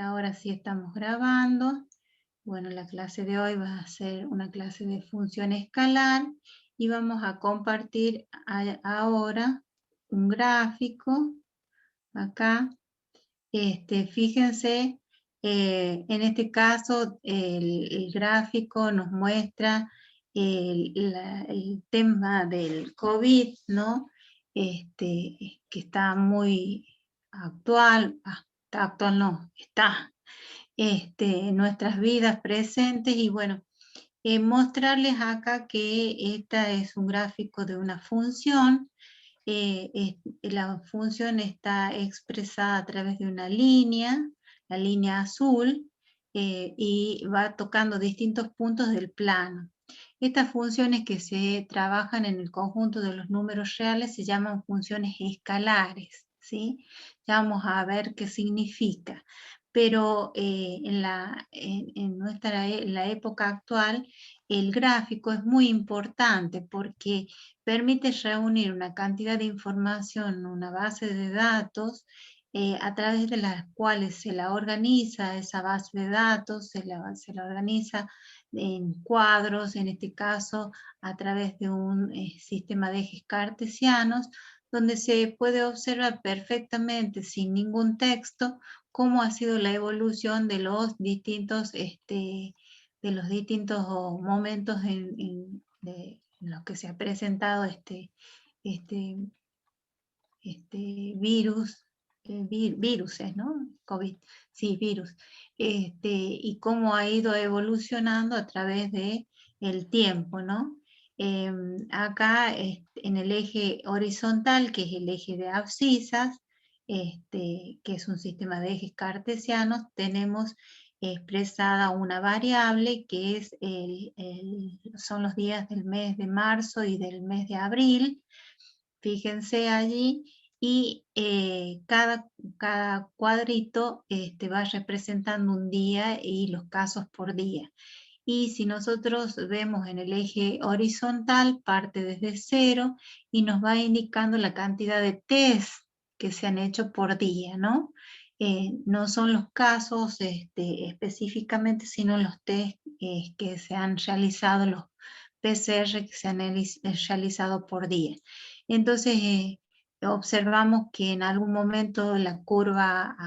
Ahora sí estamos grabando. Bueno, la clase de hoy va a ser una clase de función escalar y vamos a compartir ahora un gráfico acá. Fíjense, en este caso el gráfico nos muestra el tema del COVID, ¿no? Que está muy actual, está actual no, está en nuestras vidas presentes y bueno, mostrarles acá que esta es un gráfico de una función. La función está expresada a través de una línea, la línea azul, y va tocando distintos puntos del plano. Estas funciones que se trabajan en el conjunto de los números reales se llaman funciones escalares, ¿sí? Ya vamos a ver qué significa. Pero en la época actual, el gráfico es muy importante porque permite reunir una cantidad de información, una base de datos, a través de las cuales se la organiza esa base de datos, se la organiza en cuadros, en este caso a través de un sistema de ejes cartesianos, donde se puede observar perfectamente, sin ningún texto, cómo ha sido la evolución de los distintos momentos en los que se ha presentado este virus, viruses, ¿no? COVID, sí, virus. Y cómo ha ido evolucionando a través de el tiempo, ¿no? Acá en el eje horizontal, que es el eje de abscisas, que es un sistema de ejes cartesianos, tenemos expresada una variable que es son los días del mes de marzo y del mes de abril. Fíjense allí, y cada cuadrito va representando un día y los casos por día. Y si nosotros vemos en el eje horizontal, parte desde 0 y nos va indicando la cantidad de test que se han hecho por día, ¿no? No son los casos específicamente, sino los test que se han realizado, los PCR que se han realizado por día. Entonces, observamos que en algún momento la curva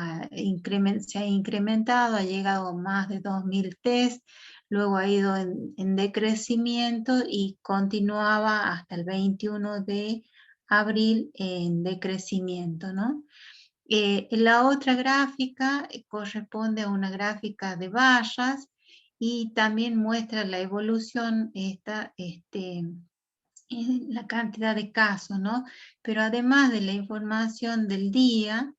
se ha incrementado, ha llegado a más de 2000 test, luego ha ido en decrecimiento y continuaba hasta el 21 de abril en decrecimiento, ¿no? La otra gráfica corresponde a una gráfica de barras y también muestra la evolución la cantidad de casos, ¿no? Pero además de la información del día,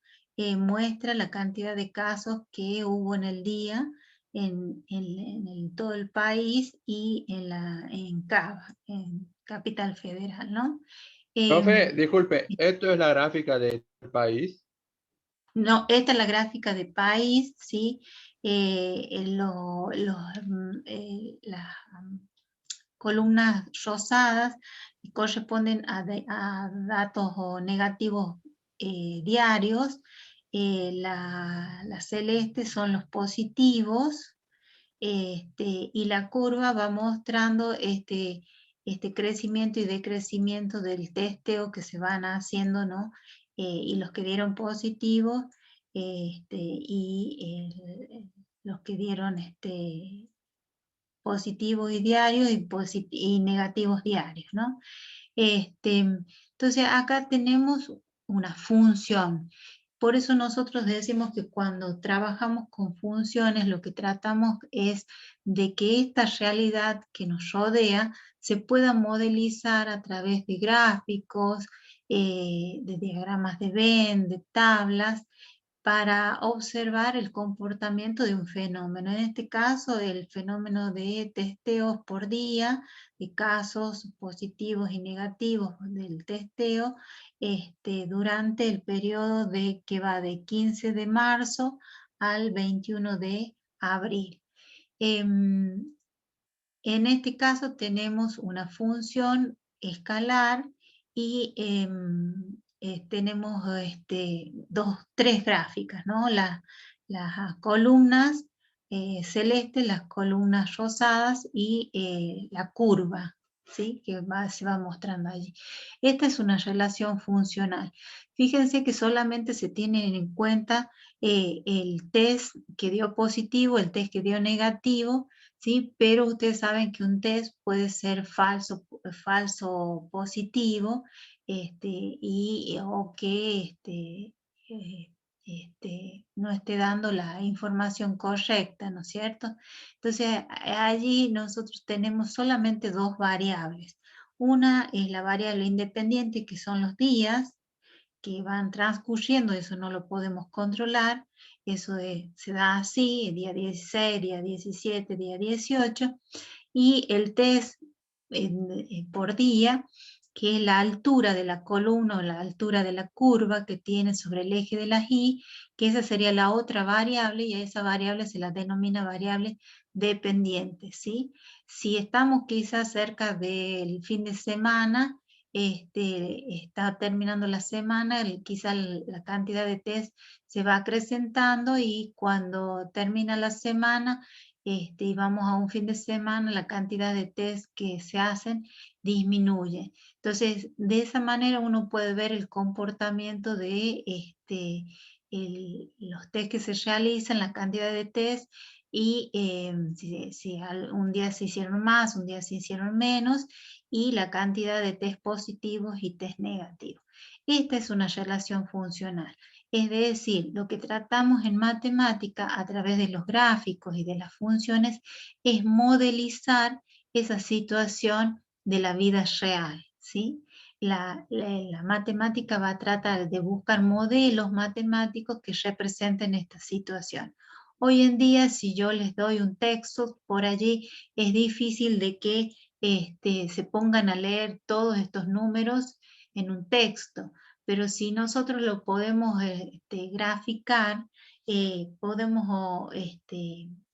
muestra la cantidad de casos que hubo en el día en todo el país y en Cava, en Capital Federal, ¿no? Profe, Em, disculpe, ¿esto es la gráfica del país? No, esta es la gráfica de país, ¿sí? Las columnas rosadas corresponden a datos o negativos diarios. Las celestes son los positivos, y la curva va mostrando este crecimiento y decrecimiento del testeo que se van haciendo, ¿no? Y los que dieron positivos, los que dieron positivos y diarios y negativos diarios, ¿no? Entonces acá tenemos una función. Por eso nosotros decimos que cuando trabajamos con funciones, lo que tratamos es de que esta realidad que nos rodea se pueda modelizar a través de gráficos, de diagramas de Venn, de tablas, para observar el comportamiento de un fenómeno. En este caso, el fenómeno de testeos por día, de casos positivos y negativos del testeo, durante el periodo que va de 15 de marzo al 21 de abril. En este caso tenemos una función escalar y tenemos tres gráficas, ¿no? las columnas celestes, las columnas rosadas y la curva, ¿sí? Que se va mostrando allí. Esta es una relación funcional. Fíjense que solamente se tienen en cuenta el test que dio positivo, el test que dio negativo, ¿sí? Pero ustedes saben que un test puede ser falso positivo, o que no esté dando la información correcta, ¿no es cierto? Entonces, allí nosotros tenemos solamente dos variables. Una es la variable independiente, que son los días que van transcurriendo, eso no lo podemos controlar, eso se da así, día 16, día 17, día 18, y el test por día, que es la altura de la columna o la altura de la curva que tiene sobre el eje de las Y, que esa sería la otra variable, y a esa variable se la denomina variable dependiente, ¿sí? Si estamos quizás cerca del fin de semana, está terminando la semana, quizás la cantidad de test se va acrecentando, y cuando termina la semana, y vamos a un fin de semana, la cantidad de test que se hacen disminuye. Entonces, de esa manera uno puede ver el comportamiento de los test que se realizan, la cantidad de test, y si un día se hicieron más, un día se hicieron menos, y la cantidad de test positivos y test negativos. Esta es una relación funcional. Es decir, lo que tratamos en matemática a través de los gráficos y de las funciones es modelizar esa situación de la vida real, ¿sí? La matemática va a tratar de buscar modelos matemáticos que representen esta situación. Hoy en día, si yo les doy un texto por allí, es difícil de que se pongan a leer todos estos números en un texto, pero si nosotros lo podemos graficar, podemos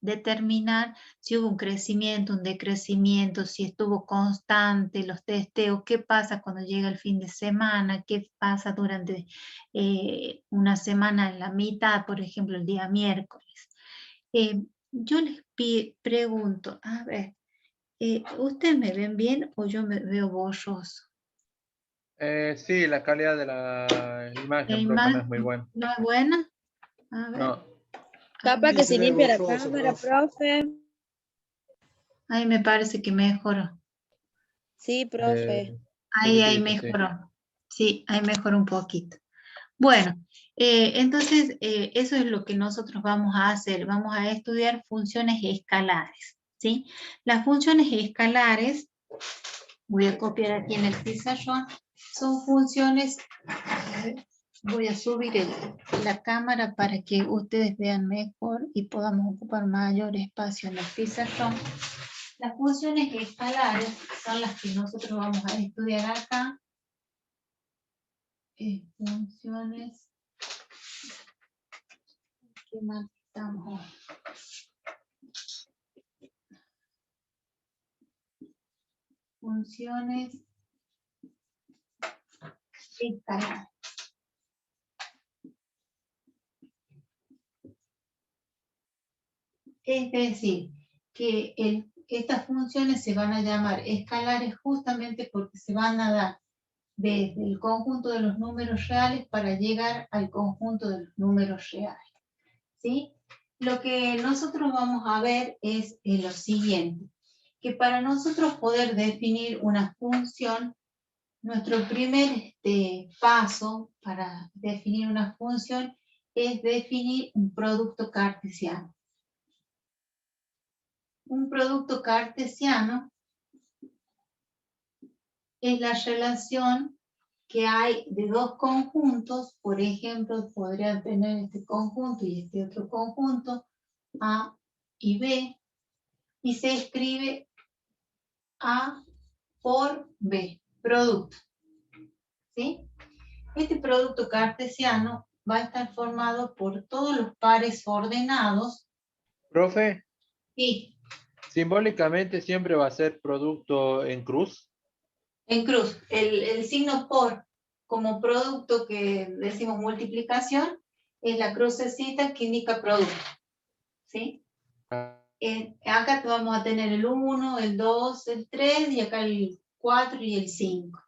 determinar si hubo un crecimiento, un decrecimiento, si estuvo constante, los testeos, qué pasa cuando llega el fin de semana, qué pasa durante una semana en la mitad, por ejemplo, el día miércoles. Yo les pregunto, a ver, ¿ustedes me ven bien o yo me veo borroso? Sí, la calidad de la ¿La imagen, profe, no es imagen muy buena. no es buena? A ver. No. Capaz Ay, que Sí, se se ve limpia la borroso, cámara, profe. profe. ahí me parece que mejoró. Sí, profe. Ahí Poquitito, sí. mejoró. Sí, ahí mejoró un poquito. Bueno, entonces eso es lo que nosotros vamos a hacer. Vamos a estudiar funciones escalares, ¿sí? Las funciones escalares, voy a copiar aquí en el pizarrón, son funciones, voy a subir la cámara para que ustedes vean mejor y podamos ocupar mayor espacio en el pizarrón. Las funciones escalares son las que nosotros vamos a estudiar acá. Funciones. ¿Qué mal estamos? Funciones escalares. Es decir, que estas funciones se van a llamar escalares justamente porque se van a dar desde el conjunto de los números reales para llegar al conjunto de los números reales, ¿sí? Lo que nosotros vamos a ver es lo siguiente, que para nosotros poder definir una función, nuestro primer paso para definir una función es definir un producto cartesiano. Un producto cartesiano es la relación que hay de dos conjuntos. Por ejemplo, podrían tener este conjunto y este otro conjunto, A y B, y se escribe A por B, producto, ¿sí? Este producto cartesiano va a estar formado por todos los pares ordenados. Profe, Sí, simbólicamente siempre va a ser producto en cruz. en cruz. El signo por como producto que decimos multiplicación es la crucecita que indica producto, ¿sí? Acá vamos a tener el 1, el 2, el 3 y acá el 4 y el 5.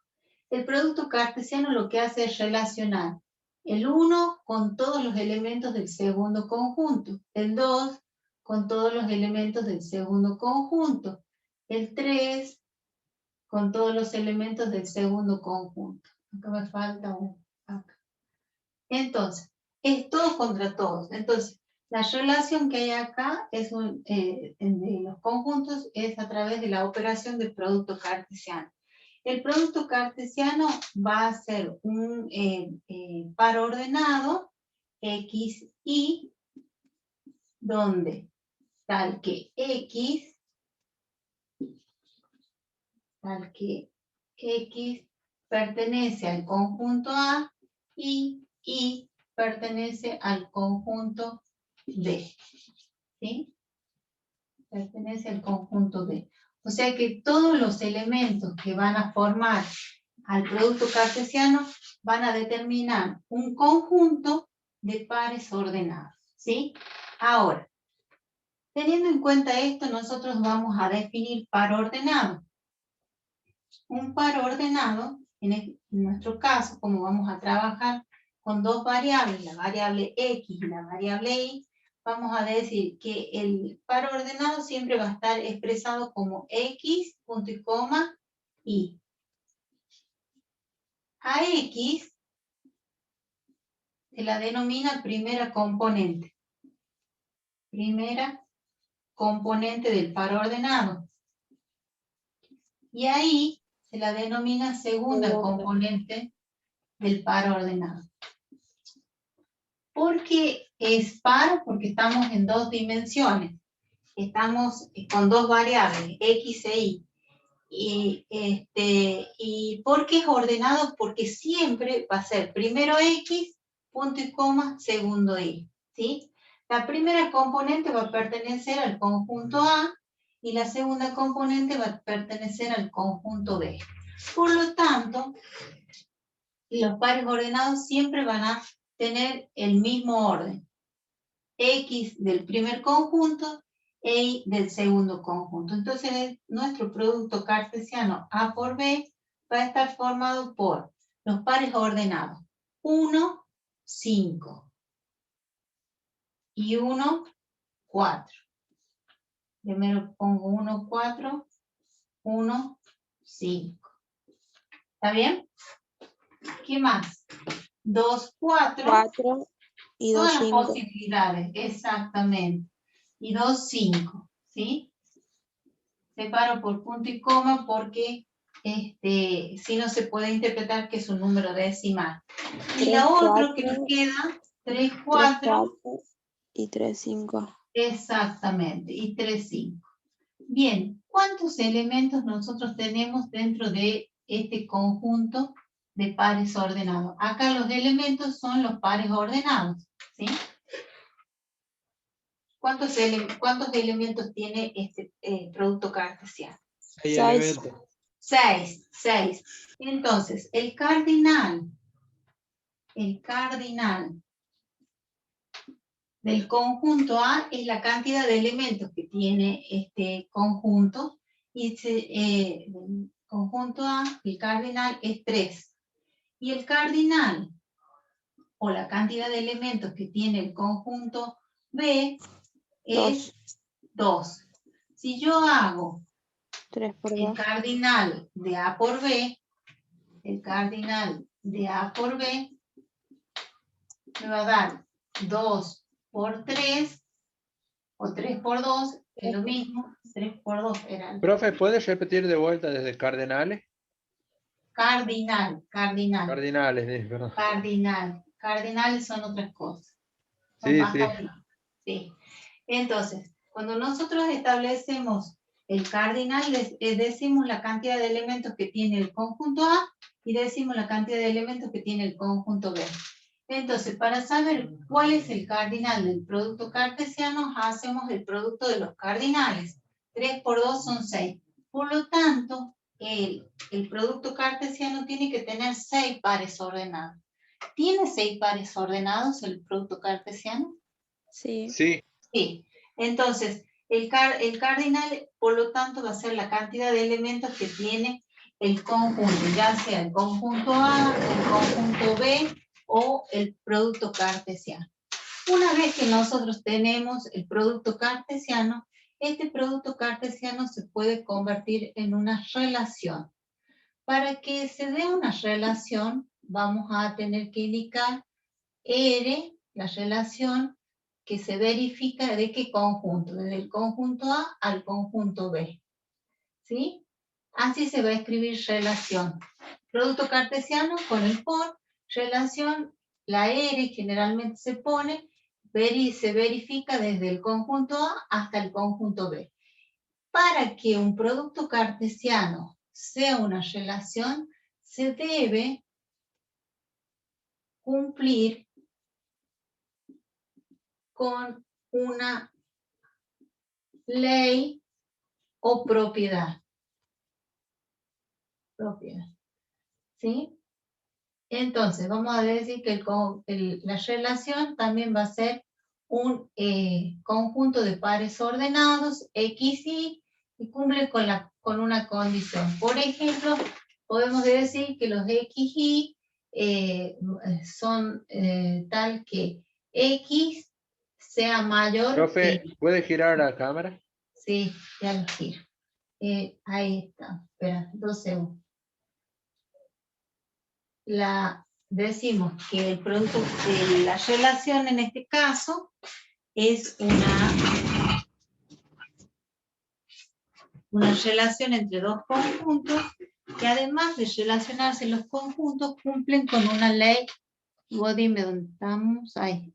El producto cartesiano lo que hace es relacionar el 1 con todos los elementos del segundo conjunto, el 2 con todos los elementos del segundo conjunto, el 3 con todos los elementos del segundo conjunto. Acá me falta uno. Acá. Entonces, es todos contra todos. Entonces, la relación que hay acá es en los conjuntos es a través de la operación del producto cartesiano. El producto cartesiano va a ser un par ordenado X, Y, donde tal que X pertenece al conjunto A y Y pertenece al conjunto D. ¿Sí? Pertenece al conjunto D. O sea que todos los elementos que van a formar al producto cartesiano van a determinar un conjunto de pares ordenados. ¿Sí? Ahora, teniendo en cuenta esto, nosotros vamos a definir par ordenado. Un par ordenado, en nuestro caso, como vamos a trabajar con dos variables, la variable X y la variable Y, vamos a decir que el par ordenado siempre va a estar expresado como X, punto y coma, Y. A X se la denomina primera componente. Primera componente del par ordenado. Y a Y se la denomina segunda componente del par ordenado. ¿Por qué es par? Porque estamos en dos dimensiones. Estamos con dos variables, X e Y. ¿Y por qué es ordenado? Porque siempre va a ser primero X, punto y coma, segundo Y. ¿Sí? La primera componente va a pertenecer al conjunto A y la segunda componente va a pertenecer al conjunto B. Por lo tanto, los pares ordenados siempre van a tener el mismo orden. X del primer conjunto e Y del segundo conjunto. Entonces, nuestro producto cartesiano A por B va a estar formado por los pares ordenados 1, 5 y 1, 4. Primero pongo 1, 4, 1, 5. ¿Está bien? ¿Qué más? 2, 4. 4 y 2, Todas las 5. posibilidades, exactamente. Y 2, 5, ¿sí? Separo por punto y coma porque si no se puede interpretar que es un número decimal. Y 3, la otra 4, que nos queda, 3, 3, 4. 4 y 3, 5. Exactamente, y 3, 5. Bien, ¿cuántos elementos nosotros tenemos dentro de este conjunto de pares ordenados? Acá los elementos son los pares ordenados, ¿sí? ¿Cuántos elementos tiene este producto cartesiano? 6 elementos. 6. Entonces, el cardinal del conjunto A es la cantidad de elementos que tiene este conjunto. Y el conjunto A, el cardinal es 3. Y el cardinal, o la cantidad de elementos que tiene el conjunto B, es 2. Si yo hago 3 por 2. el cardinal de A por B, me va a dar 2 por 3, o 3 por 2, es lo mismo, 3 por 2 era. Profe, ¿puedes repetir de vuelta desde cardinales? Cardinal. Cardinales, perdón. Cardinales son otras cosas. Son Sí, más sí. complejos. Sí. Entonces, cuando nosotros establecemos el cardinal, decimos la cantidad de elementos que tiene el conjunto A y decimos la cantidad de elementos que tiene el conjunto B. Entonces, para saber cuál es el cardinal del producto cartesiano, hacemos el producto de los cardinales. 3 por 2 son 6. Por lo tanto, el producto cartesiano tiene que tener 6 pares ordenados. ¿Tiene 6 pares ordenados el producto cartesiano? Sí. Sí, Sí. Entonces, el cardinal, por lo tanto, va a ser la cantidad de elementos que tiene el conjunto, ya sea el conjunto A, el conjunto B o el producto cartesiano. Una vez que nosotros tenemos el producto cartesiano, este producto cartesiano se puede convertir en una relación. Para que se dé una relación, vamos a tener que indicar R, la relación que se verifica de qué conjunto, desde el conjunto A al conjunto B. ¿Sí? Así se va a escribir relación. Producto cartesiano con el por, relación, la R generalmente se pone, se verifica desde el conjunto A hasta el conjunto B. Para que un producto cartesiano sea una relación, se debe cumplir con una ley o propiedad. ¿Sí? Entonces, vamos a decir que la relación también va a ser un conjunto de pares ordenados, X, y cumple con una condición. Por ejemplo, podemos decir que los X, Y son tal que X sea mayor profe, que... ¿puede girar la cámara? Sí, ya lo giro. Ahí está. Espera, 2 segundos. Decimos que el producto de la relación en este caso es una relación entre dos conjuntos que además de relacionarse los conjuntos cumplen con una ley. Vos dime dónde estamos. Ahí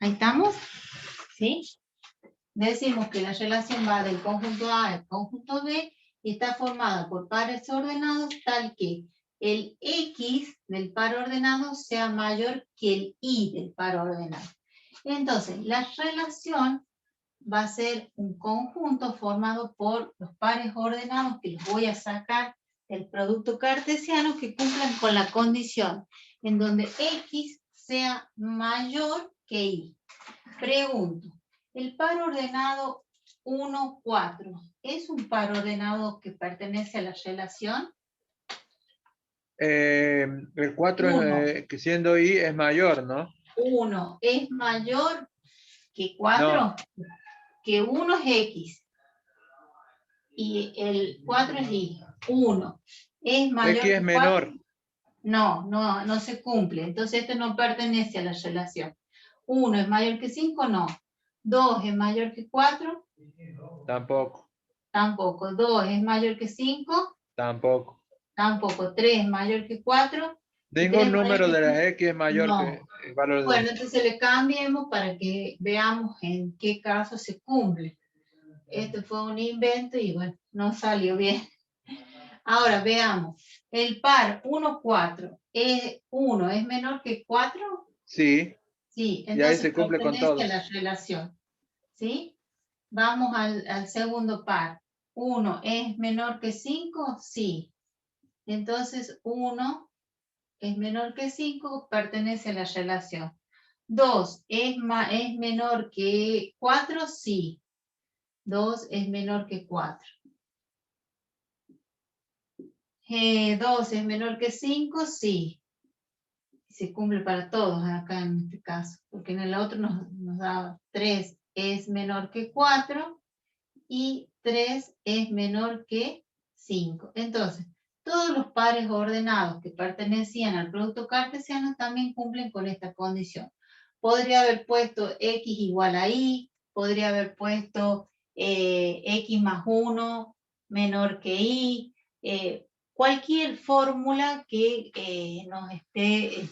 estamos. ¿Sí? Decimos que la relación va del conjunto A al conjunto B y está formada por pares ordenados tal que el X del par ordenado sea mayor que el Y del par ordenado. Entonces, la relación va a ser un conjunto formado por los pares ordenados que los voy a sacar del producto cartesiano que cumplan con la condición en donde X sea mayor que Y. Pregunto, ¿el par ordenado 1, 4 es un par ordenado que pertenece a la relación? El 4, que siendo I, es mayor, ¿no? 1 es mayor que 4, No. que 1 es X y el 4 es Y. 1 es mayor X es que 4. menor. No se cumple. Entonces esto no pertenece a la relación. 1 es mayor que 5, no. 2 es mayor que 4. Tampoco. Tampoco. 2 es mayor que 5. Tampoco. Tampoco. 3 es mayor que 4. Ningún número de las X es mayor que No. el valor de... Bueno, entonces le cambiemos para que veamos en qué caso se cumple. Esto fue un invento y bueno, no salió bien. Ahora veamos. El par 1, 4. ¿1 es menor que 4? Sí. Sí, Y ahí entonces se cumple con pertenece a todos. la relación. ¿Sí? Vamos al segundo par. 1 es menor que 5, sí. Entonces 1 es menor que 5, pertenece a la relación. 2 es menor que 4, sí. 2 es menor que 4. 2 es menor que 5, sí. Se cumple para todos acá en este caso, porque en el otro nos da 3 es menor que 4 y 3 es menor que 5. Entonces, todos los pares ordenados que pertenecían al producto cartesiano también cumplen con esta condición. Podría haber puesto X igual a Y, podría haber puesto X más 1 menor que Y, cualquier fórmula que nos esté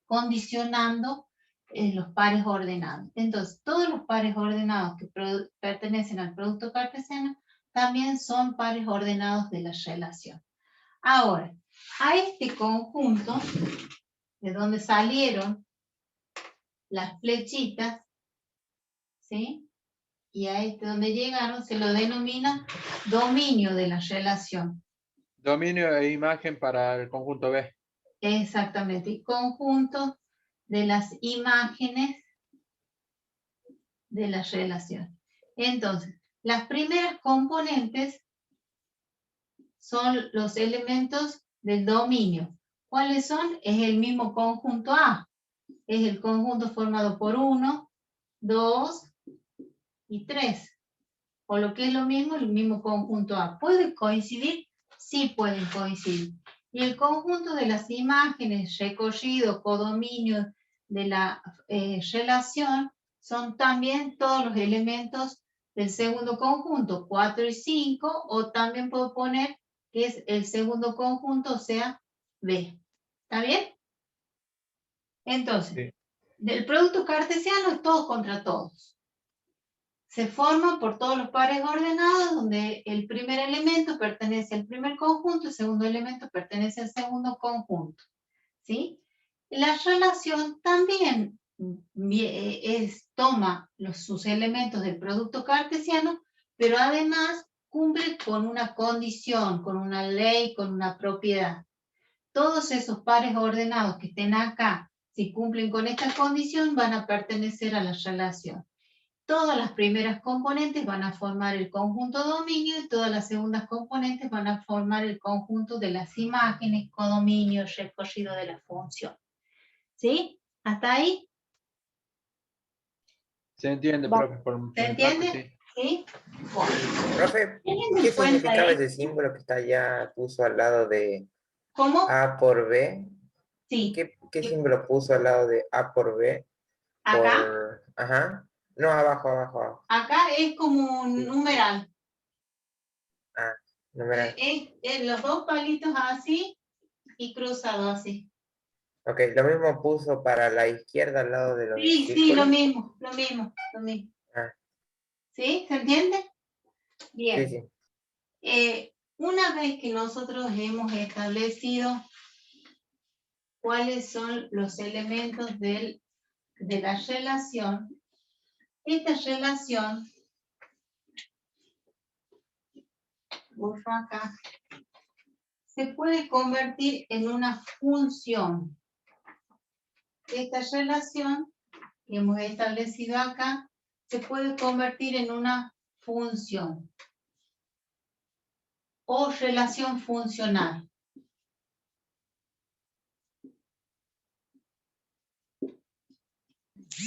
condicionando los pares ordenados. Entonces, todos los pares ordenados que pertenecen al producto cartesiano también son pares ordenados de la relación. Ahora, a este conjunto, de donde salieron las flechitas, ¿sí? Y a este donde llegaron, se lo denomina dominio de la relación. Dominio e imagen para el conjunto B. Exactamente, y conjunto de las imágenes de la relación. Entonces, las primeras componentes son los elementos del dominio. ¿Cuáles son? Es el mismo conjunto A. Es el conjunto formado por 1, 2 y 3. O lo que es lo mismo, el mismo conjunto A. ¿Puede coincidir? Sí pueden coincidir. Y el conjunto de las imágenes, recorrido, codominio de la relación, son también todos los elementos del segundo conjunto, 4 y 5, o también puedo poner que es el segundo conjunto, o sea, B. ¿Está bien? Entonces, Sí. del producto cartesiano es todos contra todos. Se forma por todos los pares ordenados, donde el primer elemento pertenece al primer conjunto, el segundo elemento pertenece al segundo conjunto. ¿Sí? La relación también toma sus elementos del producto cartesiano, pero además cumple con una condición, con una ley, con una propiedad. Todos esos pares ordenados que estén acá, si cumplen con esta condición, van a pertenecer a la relación. Todas las primeras componentes van a formar el conjunto dominio y todas las segundas componentes van a formar el conjunto de las imágenes, codominio, recorrido de la función. ¿Sí? ¿Hasta ahí? Se entiende, Va. profe. Por ¿Se mi entiende? parte, sí. ¿Sí? Bueno, Profe, teniendo ¿qué en cuenta significaba esto, ese símbolo que está allá, puso al lado de ¿cómo? A por B? Sí. ¿Qué símbolo puso al lado de A por B? Acá, Ajá. No, abajo, abajo, abajo. acá es como un Sí. numeral. Ah, numeral. Los dos palitos así y cruzado así. Ok, lo mismo puso para la izquierda al lado de los Sí, sí, círculos. lo mismo, lo mismo, lo mismo. Ah, ¿Sí? ¿Se entiende? Bien. sí, sí. Una vez que nosotros hemos establecido cuáles son los elementos de la relación, esta relación, borro acá, se puede convertir en una función. Esta relación que hemos establecido acá se puede convertir en una función o relación funcional.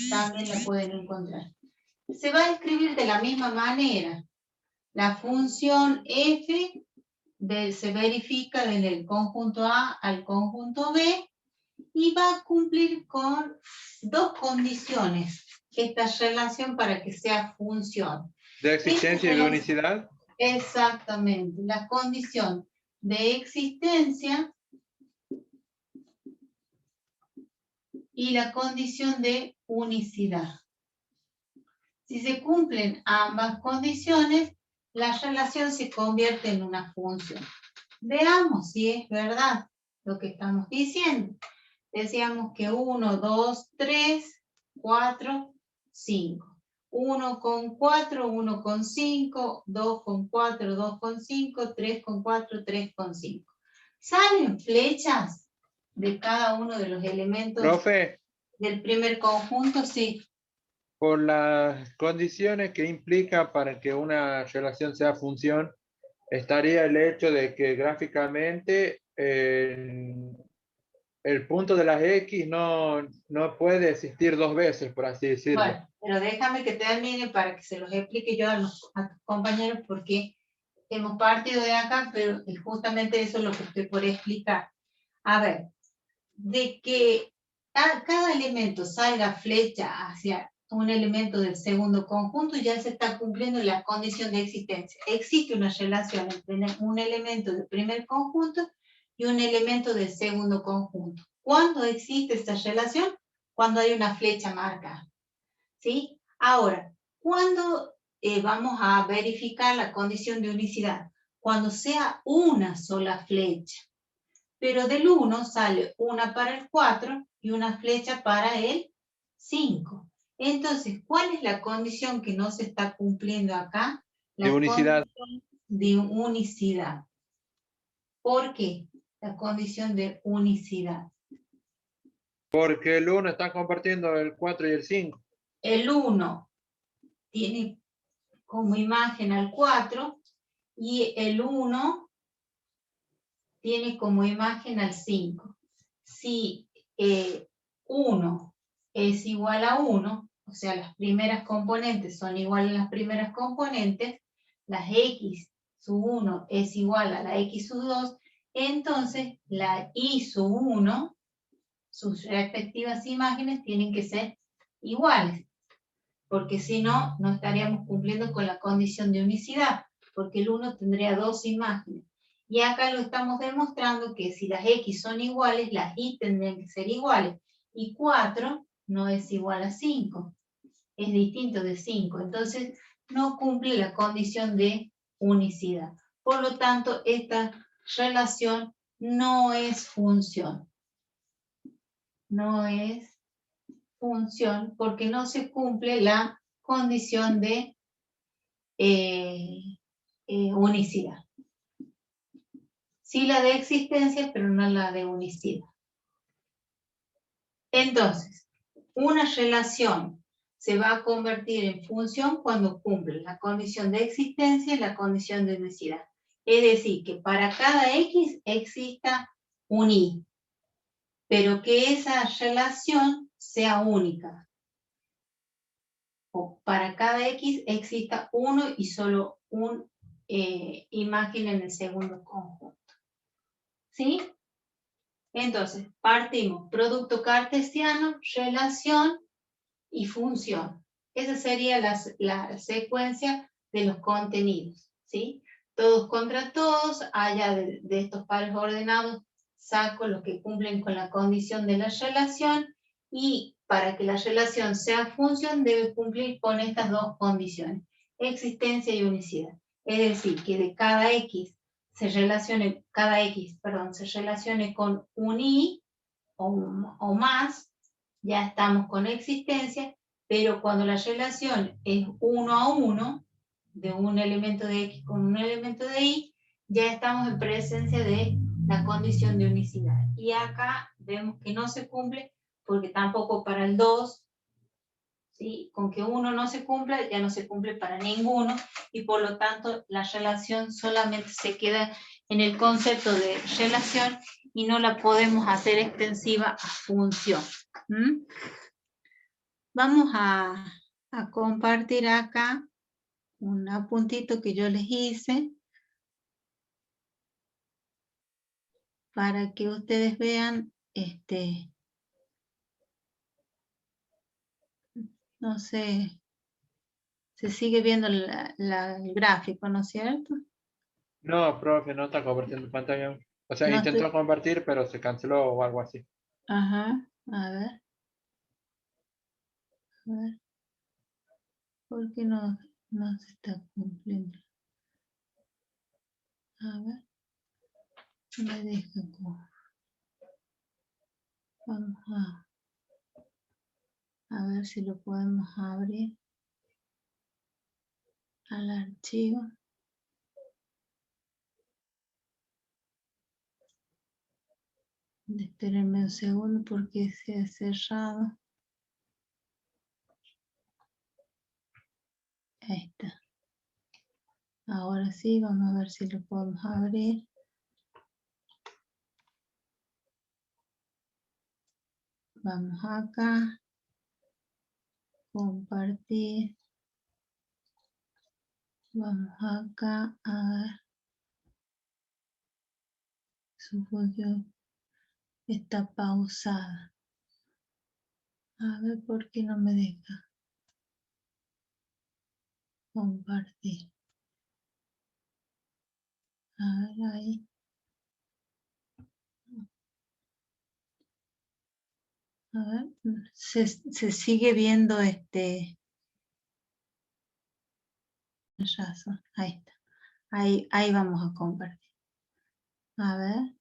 También la pueden encontrar. Se va a escribir de la misma manera. La función f se verifica desde el conjunto A al conjunto B y va a cumplir con dos condiciones esta relación para que sea función. ¿De existencia y de unicidad? Exactamente, la condición de existencia y la condición de unicidad. Si se cumplen ambas condiciones, la relación se convierte en una función. Veamos si es verdad lo que estamos diciendo. Decíamos que 1, 2, 3, 4, 5. 1 con 4, 1 con 5, 2 con 4, 2 con 5, 3 con 4, 3 con 5. ¿Salen flechas de cada uno de los elementos Profe, del primer conjunto? Sí. por las condiciones que implica para que una relación sea función, estaría el hecho de que gráficamente el punto de las X no puede existir dos veces, por así decirlo. Bueno, pero déjame que termine para que se los explique yo a tus compañeros porque hemos partido de acá, pero justamente eso es lo que estoy por explicar. A ver, de que cada elemento salga flecha hacia un elemento del segundo conjunto, ya se está cumpliendo la condición de existencia. Existe una relación entre un elemento del primer conjunto y un elemento del segundo conjunto. ¿Cuándo existe esta relación? Cuando hay una flecha marcada. ¿Sí? Ahora, ¿cuándo vamos a verificar la condición de unicidad? Cuando sea una sola flecha. Pero del 1 sale una para el 4 y una flecha para el 5. Entonces, ¿cuál es la condición que no se está cumpliendo acá? La De unicidad. condición de unicidad. ¿Por qué? la condición de unicidad. Porque el 1 está compartiendo el 4 y el 5. El 1 tiene como imagen al 4 y el 1 tiene como imagen al 5. Si 1 es igual a 1, o sea, las primeras componentes son iguales a las primeras componentes, las x sub 1 es igual a la x sub 2, entonces la y sub 1, sus respectivas imágenes tienen que ser iguales, porque si no, no estaríamos cumpliendo con la condición de unicidad, porque el 1 tendría dos imágenes. Y acá lo estamos demostrando que si las x son iguales, las y tendrían que ser iguales. Y 4 no es igual a 5, es distinto de 5. Entonces, no cumple la condición de unicidad. Por lo tanto, esta relación no es función. No es función porque no se cumple la condición de unicidad. Sí la de existencia, pero no la de unicidad. Entonces, una relación se va a convertir en función cuando cumple la condición de existencia y la condición de unicidad. Es decir, que para cada x exista un y, pero que esa relación sea única. O para cada x exista uno y solo una imagen en el segundo conjunto. ¿Sí? Entonces, partimos producto cartesiano, relación y función. Esa sería la secuencia de los contenidos. ¿Sí? Todos contra todos, allá de estos pares ordenados, saco los que cumplen con la condición de la relación y para que la relación sea función debe cumplir con estas dos condiciones, existencia y unicidad. Es decir, que de cada x se relacione con un y o más, ya estamos con existencia, pero cuando la relación es 1 a 1, de un elemento de x con un elemento de y, ya estamos en presencia de la condición de unicidad. Y acá vemos que no se cumple, porque tampoco para el 2, ¿sí? Con que uno no se cumpla, ya no se cumple para ninguno, y por lo tanto la relación solamente se queda en el concepto de relación y no la podemos hacer extensiva a función. ¿Mm? Vamos a compartir acá un apuntito que yo les hice para que ustedes vean, no sé, se sigue viendo el gráfico, ¿no es cierto? No, profe, no está compartiendo pantalla. O sea, No intentó estoy- compartir, pero se canceló o algo así. Ajá, a ver. A ver, ¿por qué no se está cumpliendo? A ver, me deja. Vamos a ver si lo podemos abrir al archivo. Espérenme un segundo porque se ha cerrado. Ahí está. Ahora sí, vamos a ver si lo podemos abrir. Vamos acá. Compartir. Vamos acá a ver. Su función está pausada. A ver por qué no me deja compartir. A ver ahí. A ver, se sigue viendo razón. Ahí está. Ahí vamos a compartir. A ver.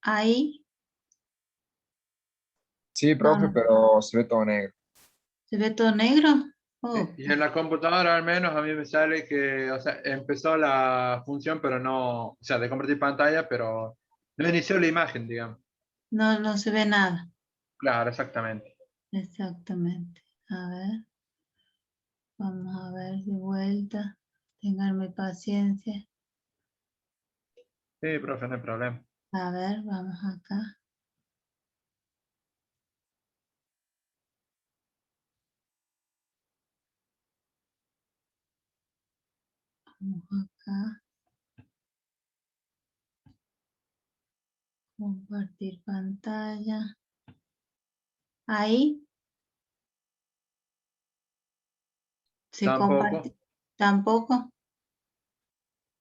Ahí. Sí, profe, Vamos. pero se ve todo negro. ¿Se ve todo negro? Oh, Y en la computadora al menos a mí me sale que, o sea, empezó la función, pero no, o sea, de compartir pantalla, pero no inició la imagen, digamos. no, no se ve nada. Claro, exactamente. Exactamente. A ver, vamos a ver de vuelta. Ténganme paciencia. Sí, profe, no hay problema. A ver, vamos acá. Vamos acá. Compartir pantalla. Ahí se comparte. Tampoco. ¿Tampoco?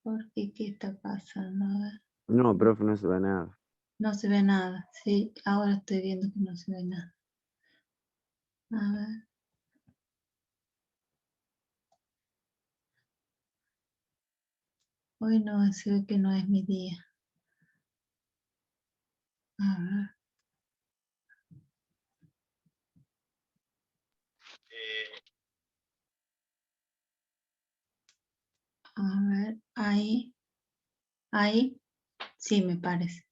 ¿Por qué? ¿Qué está pasando? A ver. No, profe, no se ve nada. No se ve nada. Sí, ahora estoy viendo que no se ve nada. A ver. Hoy no, se ve que no es mi día. A ver. A ver, ahí. Ahí. Sí, me parece.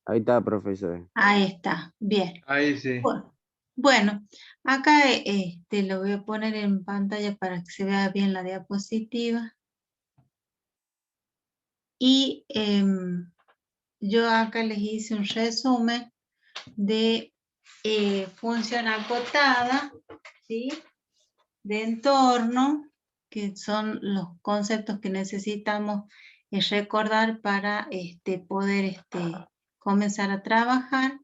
Ahí está, profesor. Ahí está. Bien. Ahí sí. Bueno, acá lo voy a poner en pantalla para que se vea bien la diapositiva. Y yo acá les hice un resumen de función acotada, ¿sí? De entorno, que son los conceptos que necesitamos recordar para poder comenzar a trabajar.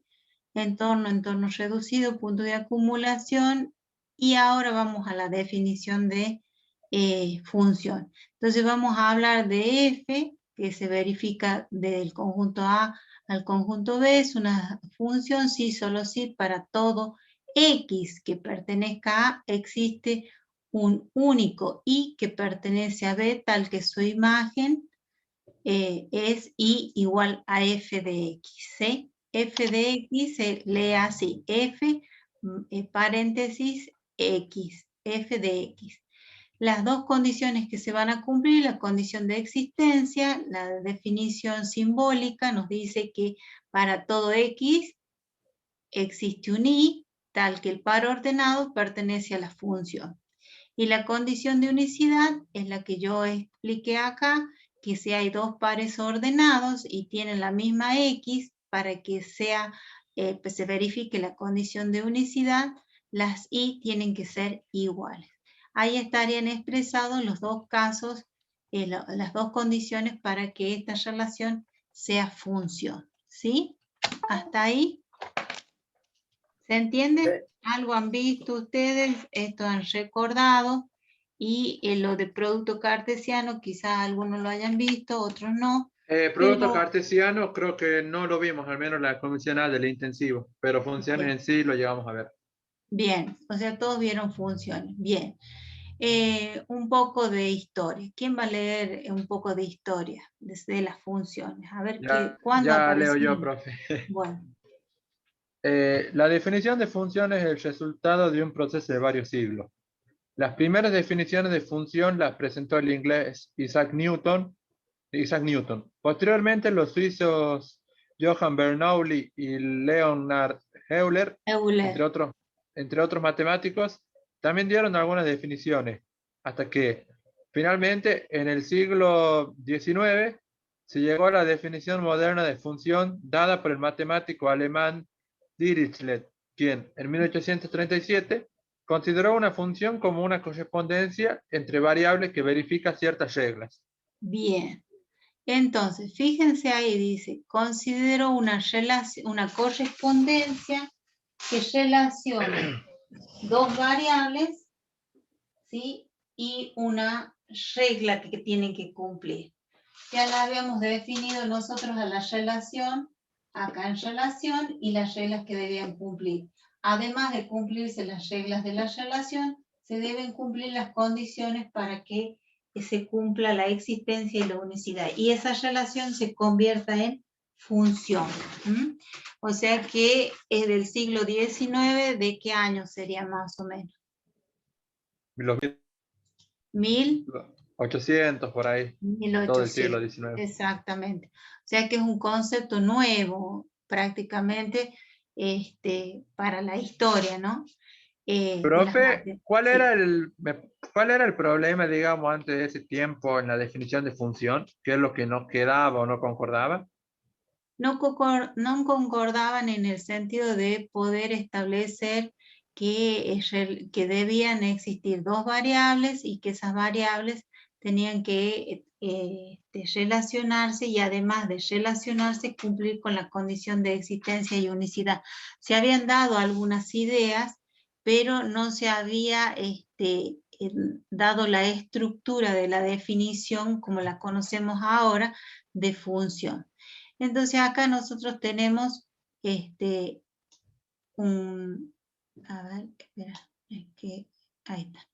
Entorno reducido, punto de acumulación, y ahora vamos a la definición de función. Entonces vamos a hablar de F, que se verifica del conjunto A al conjunto B, es una función sí, solo sí, para todo X que pertenezca a, existe un único Y que pertenece a B, tal que su imagen es Y igual a F de X, ¿sí? F de X se lee así, F paréntesis X, F de X. Las dos condiciones que se van a cumplir, la condición de existencia, la definición simbólica nos dice que para todo X existe un Y, tal que el par ordenado pertenece a la función. Y la condición de unicidad es la que yo expliqué acá, que si hay dos pares ordenados y tienen la misma X, para que pues se verifique la condición de unicidad, las Y tienen que ser iguales. Ahí estarían expresados los dos casos, las dos condiciones para que esta relación sea función. ¿Sí? ¿Hasta ahí? ¿Se entiende? Algo han visto ustedes, esto han recordado, y lo de producto cartesiano quizás algunos lo hayan visto, otros no. Producto Pero, cartesiano creo que no lo vimos, al menos la convencional del intensivo, pero funciones bien, en sí lo llevamos a ver. bien, o sea, todos vieron funciones, bien. Un poco de historia. ¿Quién va a leer un poco de historia desde las funciones? A ver, ¿cuándo Ya leo yo, aparecieron? profe. Bueno, La definición de función es el resultado de un proceso de varios siglos. Las primeras definiciones de función las presentó el inglés Isaac Newton. Posteriormente, los suizos Johann Bernoulli y Leonhard Euler, Euler. entre otros matemáticos, también dieron algunas definiciones, hasta que finalmente en el siglo XIX se llegó a la definición moderna de función dada por el matemático alemán Dirichlet, quien en 1837 consideró una función como una correspondencia entre variables que verifica ciertas reglas. Bien. Entonces, fíjense ahí, dice, considero una correspondencia que relaciona dos variables, ¿sí? Y una regla que tienen que cumplir. Ya la habíamos definido nosotros a la relación, acá en relación, y las reglas que debían cumplir. Además de cumplirse las reglas de la relación, se deben cumplir las condiciones para que se cumpla la existencia y la unicidad. Y esa relación se convierta en función. ¿Mm? O sea que es del siglo XIX, ¿de qué año sería más o menos? los 1800 por ahí, todo el siglo 1800. XIX. Exactamente. O sea que es un concepto nuevo prácticamente para la historia, ¿no? Profe, ¿cuál sí. era cuál era el problema, digamos, antes de ese tiempo en la definición de función? ¿Qué es lo que no quedaba o no concordaba? No concordaban en el sentido de poder establecer que debían existir dos variables y que esas variables tenían que relacionarse y además de relacionarse cumplir con la condición de existencia y unicidad. Se habían dado algunas ideas, pero no se había dado la estructura de la definición como la conocemos ahora de función. Entonces acá nosotros tenemos a ver, espera, ahí está.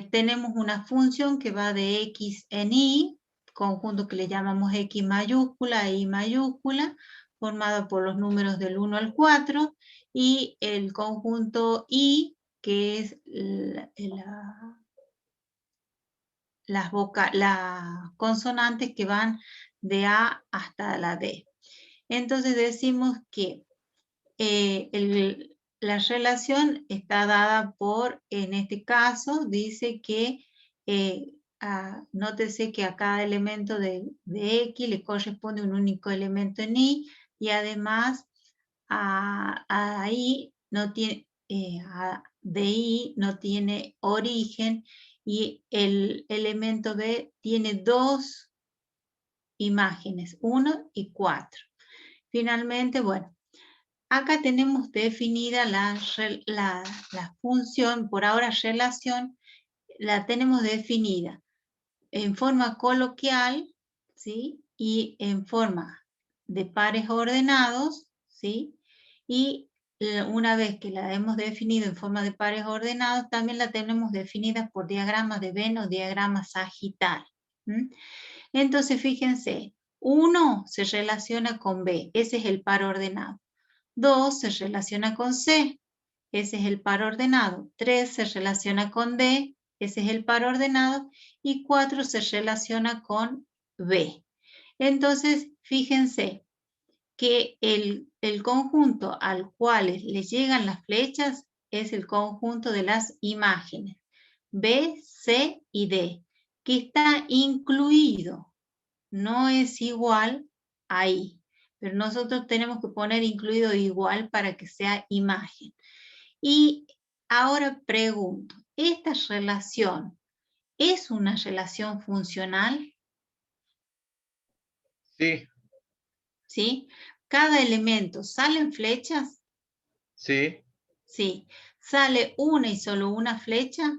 Tenemos una función que va de x en y, conjunto que le llamamos x mayúscula e y mayúscula, formado por los números del 1 al 4, y el conjunto y, que es las consonantes que van de A hasta la D. Entonces decimos que la relación está dada por, en este caso, dice que, nótese que a cada elemento de X le corresponde un único elemento en Y, y además a Y no tiene, de Y no tiene origen, y el elemento B tiene dos imágenes, 1 y 4. Finalmente, bueno, acá tenemos definida la función, por ahora relación, la tenemos definida en forma coloquial, ¿sí? Y en forma de pares ordenados, ¿sí? Y una vez que la hemos definido en forma de pares ordenados, también la tenemos definida por diagramas de Venn o diagrama sagital. Entonces, fíjense, 1 se relaciona con B, ese es el par ordenado. 2 se relaciona con C, ese es el par ordenado. 3 se relaciona con D, ese es el par ordenado. Y 4 se relaciona con B. Entonces, fíjense que el conjunto al cual le llegan las flechas es el conjunto de las imágenes B, C y D, que está incluido, no es igual a I, pero nosotros tenemos que poner incluido igual para que sea imagen. Y ahora pregunto, ¿esta relación es una relación funcional? Sí. ¿Sí? ¿Cada elemento salen flechas? Sí. Sí. ¿Sale una y solo una flecha?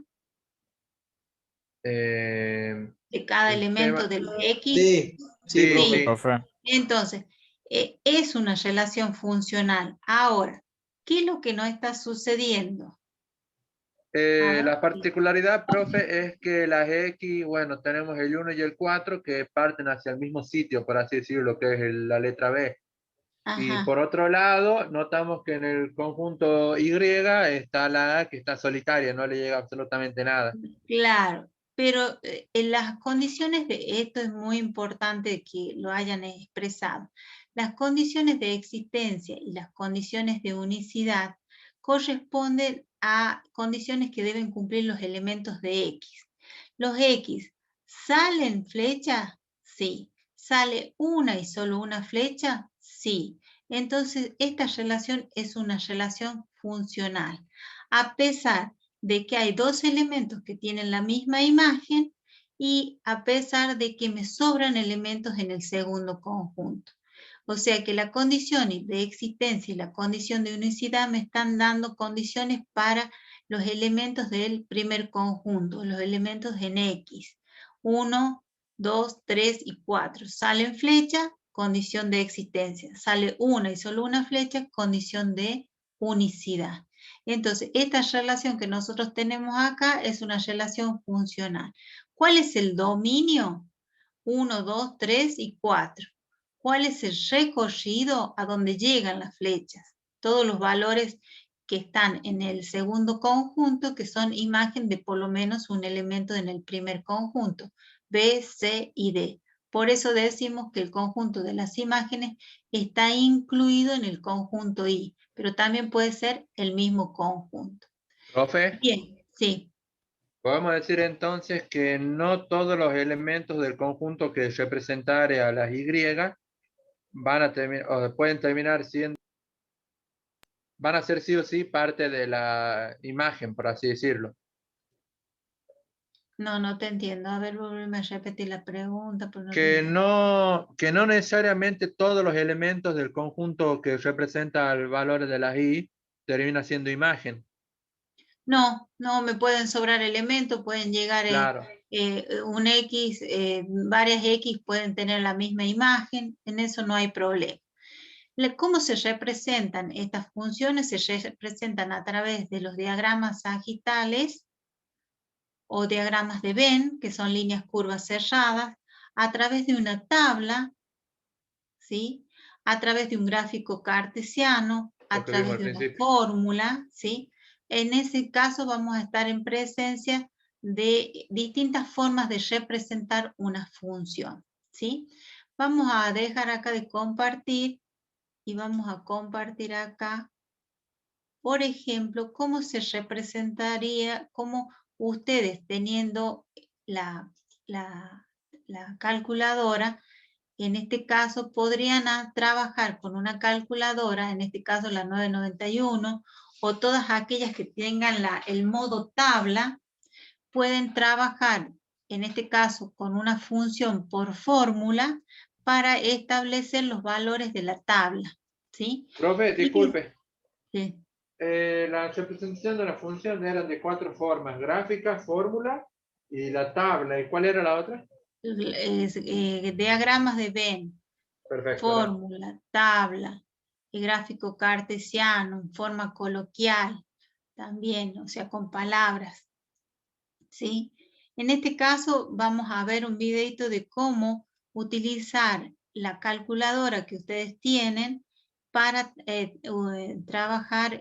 De cada elemento del X. Sí, sí, profe. Sí. Profe. Entonces, es una relación funcional. Ahora, ¿qué es lo que no está sucediendo? La particularidad, profe, es que las X, bueno, tenemos el 1 y el 4 que parten hacia el mismo sitio, por así decirlo, lo que es la letra B. Ajá. Y por otro lado, notamos que en el conjunto Y está la A que está solitaria, no le llega absolutamente nada. Claro, pero en las condiciones de esto es muy importante que lo hayan expresado. Las condiciones de existencia y las condiciones de unicidad corresponden a condiciones que deben cumplir los elementos de X. Los X, ¿salen flechas? Sí. ¿Sale una y solo una flecha? Sí. Entonces, esta relación es una relación funcional. A pesar de que hay dos elementos que tienen la misma imagen y a pesar de que me sobran elementos en el segundo conjunto. O sea que la condición de existencia y la condición de unicidad me están dando condiciones para los elementos del primer conjunto, los elementos en X. 1, 2, 3 y 4. Salen flecha, condición de existencia. Sale una y solo una flecha, condición de unicidad. Entonces, esta relación que nosotros tenemos acá es una relación funcional. ¿Cuál es el dominio? 1, 2, 3 y 4. ¿Cuál es el recorrido a donde llegan las flechas? Todos los valores que están en el segundo conjunto, que son imagen de por lo menos un elemento en el primer conjunto, B, C y D. Por eso decimos que el conjunto de las imágenes está incluido en el conjunto I, pero también puede ser el mismo conjunto. Profe, Bien, sí. podemos decir entonces que no todos los elementos del conjunto que representare a las Y van a terminar, o pueden terminar siendo, van a ser sí o sí parte de la imagen, por así decirlo. No, no te entiendo. A ver, volveme a repetir la pregunta. Pero no te Que entiendo. no necesariamente todos los elementos del conjunto que representa el valor de las Y termina siendo imagen. No, no me pueden sobrar elementos, pueden llegar Claro. un X, varias X pueden tener la misma imagen, en eso no hay problema. ¿Cómo se representan estas funciones? Se representan a través de los diagramas sagitales o diagramas de Venn, que son líneas curvas cerradas, a través de una tabla, ¿sí? A través de un gráfico cartesiano, a Lo que vimos través al de una principio. fórmula, ¿sí? En ese caso vamos a estar en presencia de distintas formas de representar una función, ¿sí? Vamos a dejar acá de compartir y vamos a compartir acá, por ejemplo, cómo se representaría, cómo ustedes teniendo la calculadora, en este caso podrían trabajar con una calculadora, en este caso la 991, o todas aquellas que tengan el modo tabla, pueden trabajar, en este caso, con una función por fórmula para establecer los valores de la tabla, ¿sí? Profe, disculpe. Sí. La representación de la función eran de 4 formas: gráfica, fórmula y la tabla. ¿Y cuál era la otra? Diagramas de Venn, Perfecto. fórmula, tabla, y gráfico cartesiano, en forma coloquial, también, o sea, con palabras, ¿sí? En este caso vamos a ver un videito de cómo utilizar la calculadora que ustedes tienen para trabajar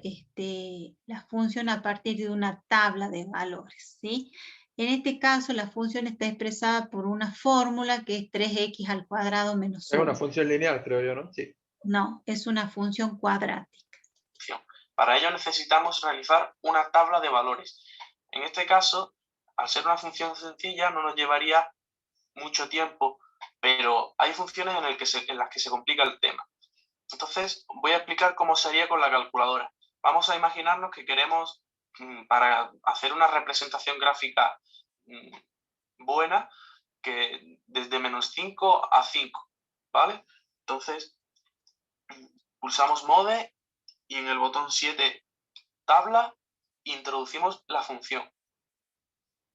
la función a partir de una tabla de valores, ¿sí? En este caso la función está expresada por una fórmula que es 3x al cuadrado menos Es 1. una función lineal, creo yo, ¿no? Sí. No, es una función cuadrática. Para ello necesitamos realizar una tabla de valores. En este caso, al ser una función sencilla, no nos llevaría mucho tiempo, pero hay funciones en las que se complica el tema. Entonces, voy a explicar cómo sería con la calculadora. Vamos a imaginarnos que queremos, para hacer una representación gráfica buena, que desde -5 a 5, ¿vale? Entonces, pulsamos Mode y en el botón 7, tabla, introducimos la función,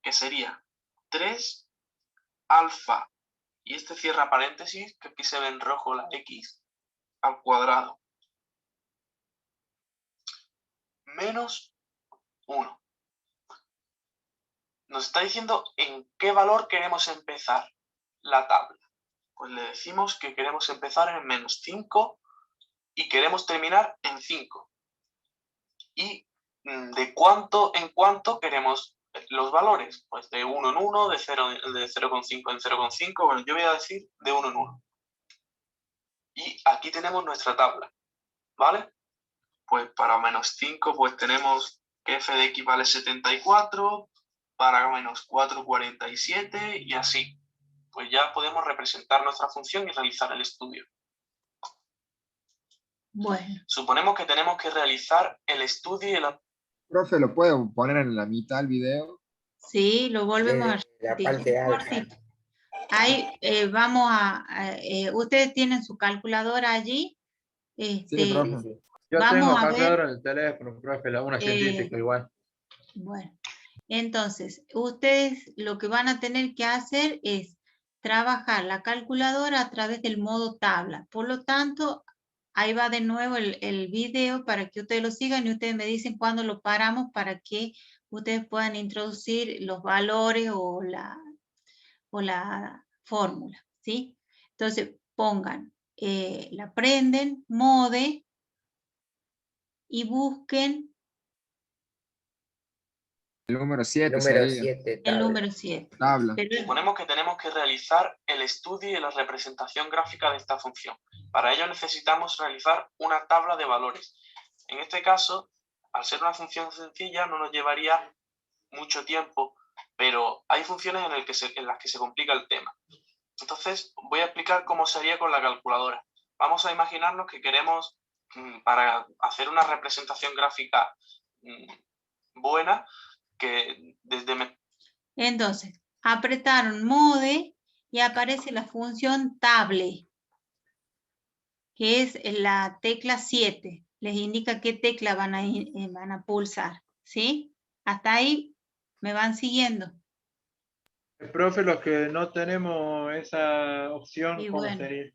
que sería 3 alfa, y este cierra paréntesis, que aquí se ve en rojo la x, al cuadrado, menos 1. Nos está diciendo en qué valor queremos empezar la tabla. Pues le decimos que queremos empezar en -5 y queremos terminar en 5. Y de cuánto en cuánto queremos los valores. Pues de 1 en 1, de 0,5 en 0,5. Bueno, yo voy a decir de 1 en 1. Y aquí tenemos nuestra tabla, ¿vale? Pues para -5 pues tenemos que f de x vale 74, para -4 47 y así. Pues ya podemos representar nuestra función y realizar el estudio. Bueno. Suponemos que tenemos que realizar el estudio y la... Profe, ¿lo puedo poner en la mitad del video? Sí, lo volvemos a La repetir. parte alta. Ahí vamos ustedes tienen su calculadora allí. Sí, profe. Yo Vamos tengo a ver. calculadora en el teléfono, profe, una científica igual. Bueno, entonces, ustedes lo que van a tener que hacer es trabajar la calculadora a través del modo tabla. Por lo tanto, ahí va de nuevo el video para que ustedes lo sigan y ustedes me dicen cuándo lo paramos para que ustedes puedan introducir los valores o la fórmula, ¿sí? Entonces, pongan, la prenden, mode, y busquen El número 7 Número sería. 7, El tabla. número 7. Tabla. Suponemos que tenemos que realizar el estudio y la representación gráfica de esta función. Para ello necesitamos realizar una tabla de valores. En este caso, al ser una función sencilla, no nos llevaría mucho tiempo, pero hay funciones en las que se complica el tema. Entonces, voy a explicar cómo sería con la calculadora. Vamos a imaginarnos que queremos, para hacer una representación gráfica buena, que desde... Entonces, apretaron Mode y aparece la función Table, que es la tecla 7. Les indica qué tecla van a pulsar, ¿sí? Hasta ahí me van siguiendo. Profe, los que no tenemos esa opción, Y ¿cómo bueno, sería?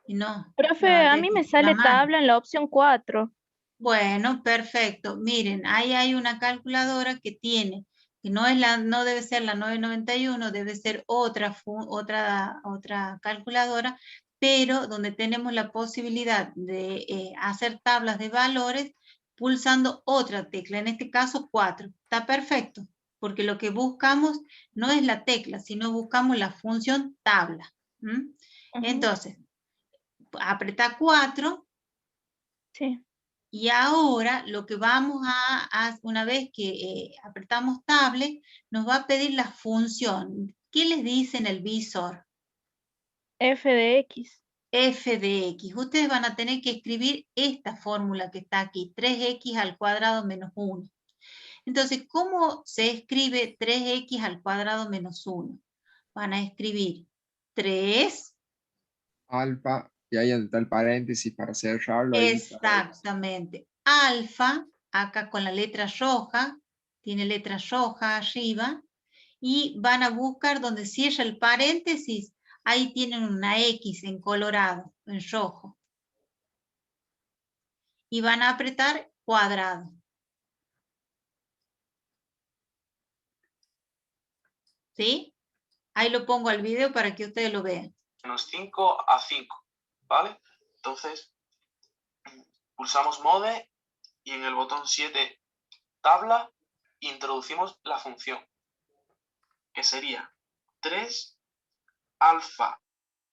y no. Profe, la a mí me tecla sale mano. tabla en la opción 4. Bueno, perfecto. Miren, ahí hay una calculadora que tiene, que no debe ser la 991, debe ser otra calculadora, pero donde tenemos la posibilidad de hacer tablas de valores pulsando otra tecla, en este caso 4. Está perfecto, porque lo que buscamos no es la tecla, sino buscamos la función tabla. Entonces, apretá 4. Sí. Y ahora lo que vamos a una vez que apretamos Tablet, nos va a pedir la función. ¿Qué les dice en el visor? F de X. F de X. Ustedes van a tener que escribir esta fórmula que está aquí, 3x al cuadrado menos 1. Entonces, ¿cómo se escribe 3x al cuadrado menos 1? Van a escribir 3. Alfa. Y ahí está el paréntesis para cerrarlo. Ahí está. Exactamente. Alfa, acá con la letra roja, tiene letra roja arriba, y van a buscar donde cierra el paréntesis, ahí tienen una X en colorado, en rojo. Y van a apretar cuadrado. ¿Sí? Ahí lo pongo al video para que ustedes lo vean. Menos 5 a 5, ¿vale? Entonces, pulsamos Mode y en el botón 7, tabla, introducimos la función, que sería 3 alfa,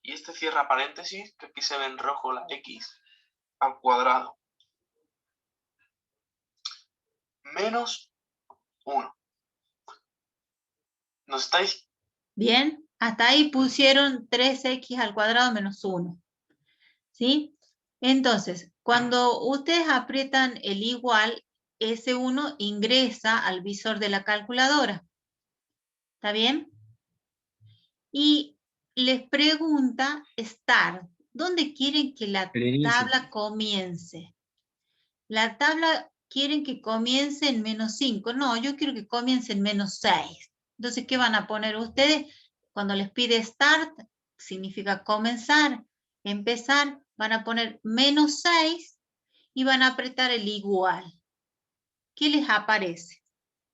y este cierra paréntesis, que aquí se ve en rojo la X, al cuadrado, menos 1. ¿Nos estáis? Bien, hasta ahí pusieron 3x al cuadrado menos 1. ¿Sí? Entonces, cuando ustedes aprietan el igual, ese 1 ingresa al visor de la calculadora. ¿Está bien? Y les pregunta Start, ¿dónde quieren que la El inicio. tabla comience? La tabla quieren que comience en menos 5. No, yo quiero que comience en menos 6. Entonces, ¿qué van a poner ustedes? Cuando les pide Start, significa comenzar, empezar, van a poner menos 6 y van a apretar el igual. ¿Qué les aparece?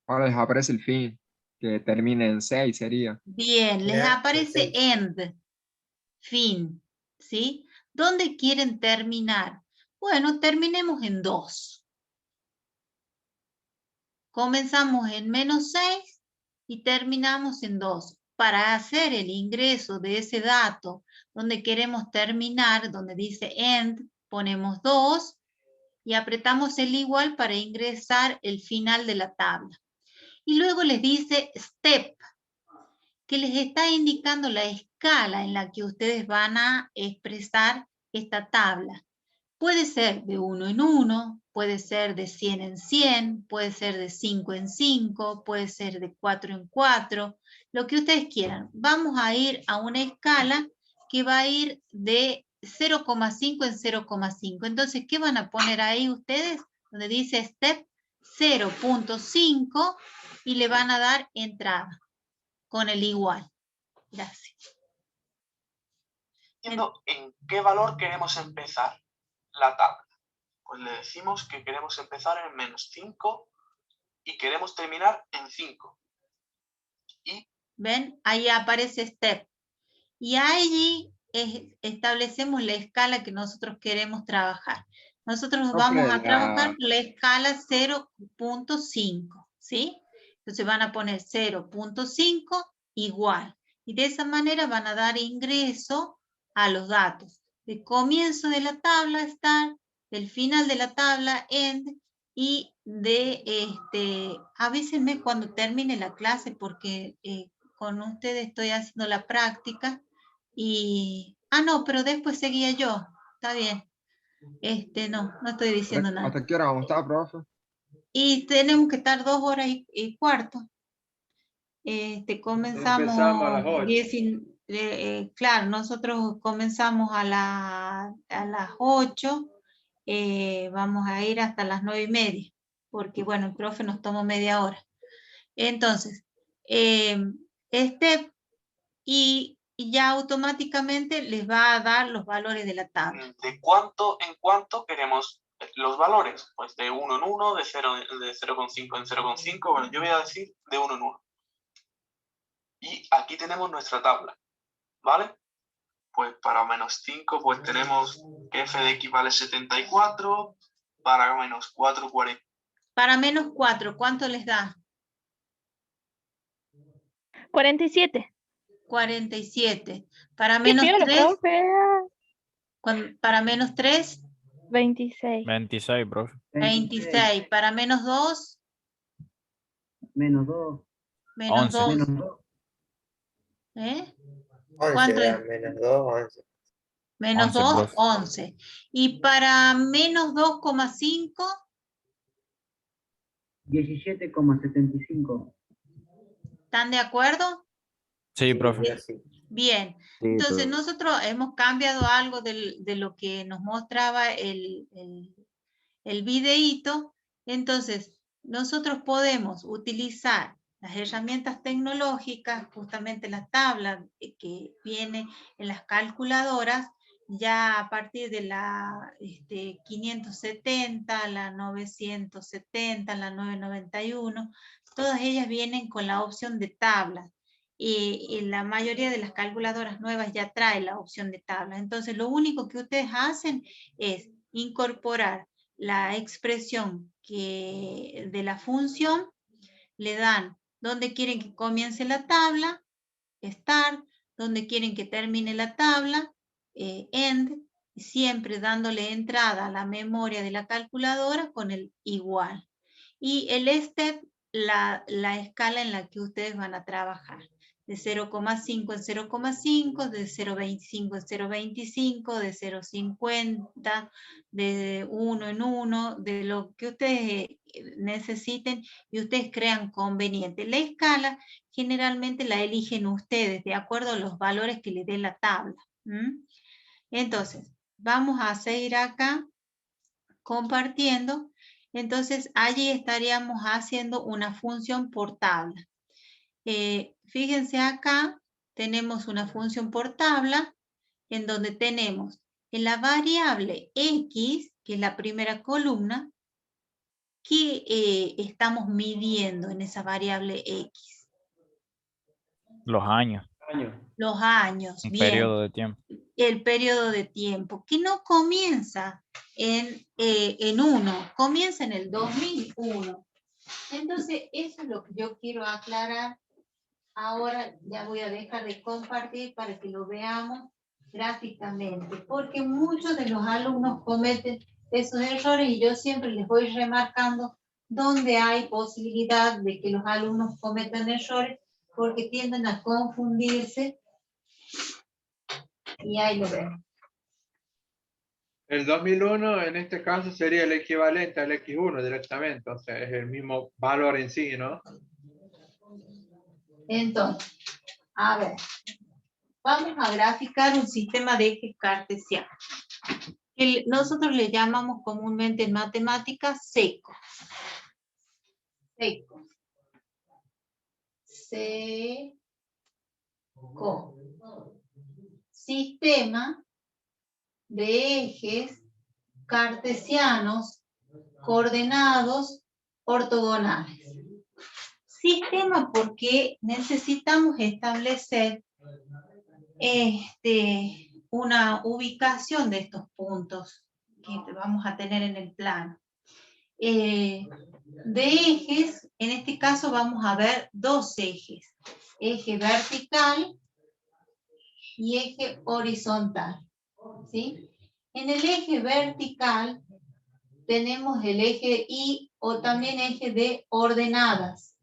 Ahora les aparece el fin. Que termine en 6 sería. Bien, les Ya, aparece seis. end, fin, ¿sí? ¿Dónde quieren terminar? Bueno, terminemos en 2. Comenzamos en menos 6 y terminamos en 2. Para hacer el ingreso de ese dato donde queremos terminar, donde dice end, ponemos 2 y apretamos el igual para ingresar el final de la tabla. Y luego les dice step, que les está indicando la escala en la que ustedes van a expresar esta tabla. Puede ser de 1 en 1, puede ser de 100 en 100, puede ser de 5 en 5, puede ser de 4 en 4, lo que ustedes quieran. Vamos a ir a una escala que va a ir de 0,5 en 0,5. Entonces, ¿qué van a poner ahí ustedes? Donde dice step 0.5 y le van a dar entrada con el igual. Gracias. Entiendo en qué valor queremos empezar la tabla. Pues le decimos que queremos empezar en menos 5 y queremos terminar en 5. Y ¿Ven? Ahí aparece step. Y allí establecemos la escala que nosotros queremos trabajar. Nosotros Profe, vamos a trabajar con la escala 0.5, ¿sí? Entonces van a poner 0.5 igual. Y de esa manera van a dar ingreso a los datos. El comienzo de la tabla start, el final de la tabla end, y de a veces cuando termine la clase, porque con ustedes estoy haciendo la práctica, y no, pero después seguía yo, está bien. No estoy diciendo nada. ¿Hasta qué hora vamos a estar, profe? Y tenemos que estar 2 horas y cuarto. Comenzamos Empezamos a las 8. claro, nosotros comenzamos a las 8, vamos a ir hasta las 9:30, porque bueno, el profe nos tomó media hora. Entonces, y ya automáticamente les va a dar los valores de la tabla. ¿De cuánto en cuánto queremos los valores? Pues de 1 en 1, de 0,5 en 0,5, bueno, yo voy a decir de 1 en 1. Y aquí tenemos nuestra tabla, ¿vale? Pues para -5, pues tenemos que f de x vale 74, para -4, 40. Para -4, ¿cuánto les da? 47. 47. Para ¡Qué piola, -3, profe! para -3, 26. 26, profe. 26. Para -2, -2. -2. -2. ¿Eh? 11, ¿Cuánto es? -2, 11. -2, 11, 11. Y para -2,5, 17,75. ¿están de acuerdo? Sí, profe. Yo sí. Bien. Sí, Entonces profe. nosotros hemos cambiado algo de lo que nos mostraba el videíto. Entonces nosotros podemos utilizar las herramientas tecnológicas, justamente la tabla que viene en las calculadoras, ya a partir de la 570, la 970, la 991, todas ellas vienen con la opción de tablas. Y la mayoría de las calculadoras nuevas ya trae la opción de tabla. Entonces lo único que ustedes hacen es incorporar la expresión de la función, le dan donde quieren que comience la tabla, start, donde quieren que termine la tabla, end, siempre dándole entrada a la memoria de la calculadora con el igual. Y el step, la escala en la que ustedes van a trabajar. De 0,5 en 0,5, de 0,25 en 0,25, de 0,50, de 1 en 1, de lo que ustedes necesiten y ustedes crean conveniente. La escala generalmente la eligen ustedes de acuerdo a los valores que les dé la tabla. Entonces, vamos a seguir acá compartiendo. Entonces, allí estaríamos haciendo una función por tabla. Fíjense acá, tenemos una función por tabla en donde tenemos en la variable x, que es la primera columna, ¿qué estamos midiendo en esa variable x? Los años. Los años, Un bien. periodo de tiempo. El periodo de tiempo, que no comienza en 1, comienza en el 2001. Entonces, eso es lo que yo quiero aclarar. Ahora ya voy a dejar de compartir para que lo veamos gráficamente, porque muchos de los alumnos cometen esos errores y yo siempre les voy remarcando dónde hay posibilidad de que los alumnos cometan errores, porque tienden a confundirse. Y ahí lo ven. El 2001 en este caso sería el equivalente al X1 directamente, o sea, es el mismo valor en sí, ¿no? Entonces, a ver, vamos a graficar un sistema de ejes cartesianos. Nosotros le llamamos comúnmente en matemáticas seco. Seco. Seco. Sistema de ejes cartesianos coordenados ortogonales. Sistema porque necesitamos establecer una ubicación de estos puntos que vamos a tener en el plano. De ejes, en este caso vamos a ver dos ejes. Eje vertical y eje horizontal. ¿Sí? En el eje vertical tenemos el eje Y o también eje de ordenadas.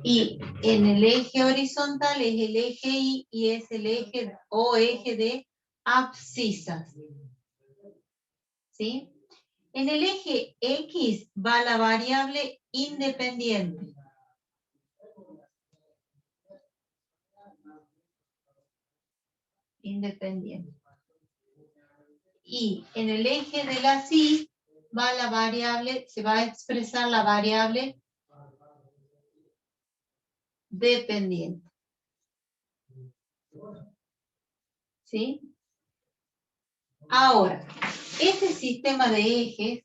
Y en el eje horizontal es el eje Y es el eje o eje de abscisas. ¿Sí? En el eje X va la variable independiente. Independiente. Y en el eje de las Y va la variable, se va a expresar la variable dependiente. ¿Sí? Ahora, este sistema de ejes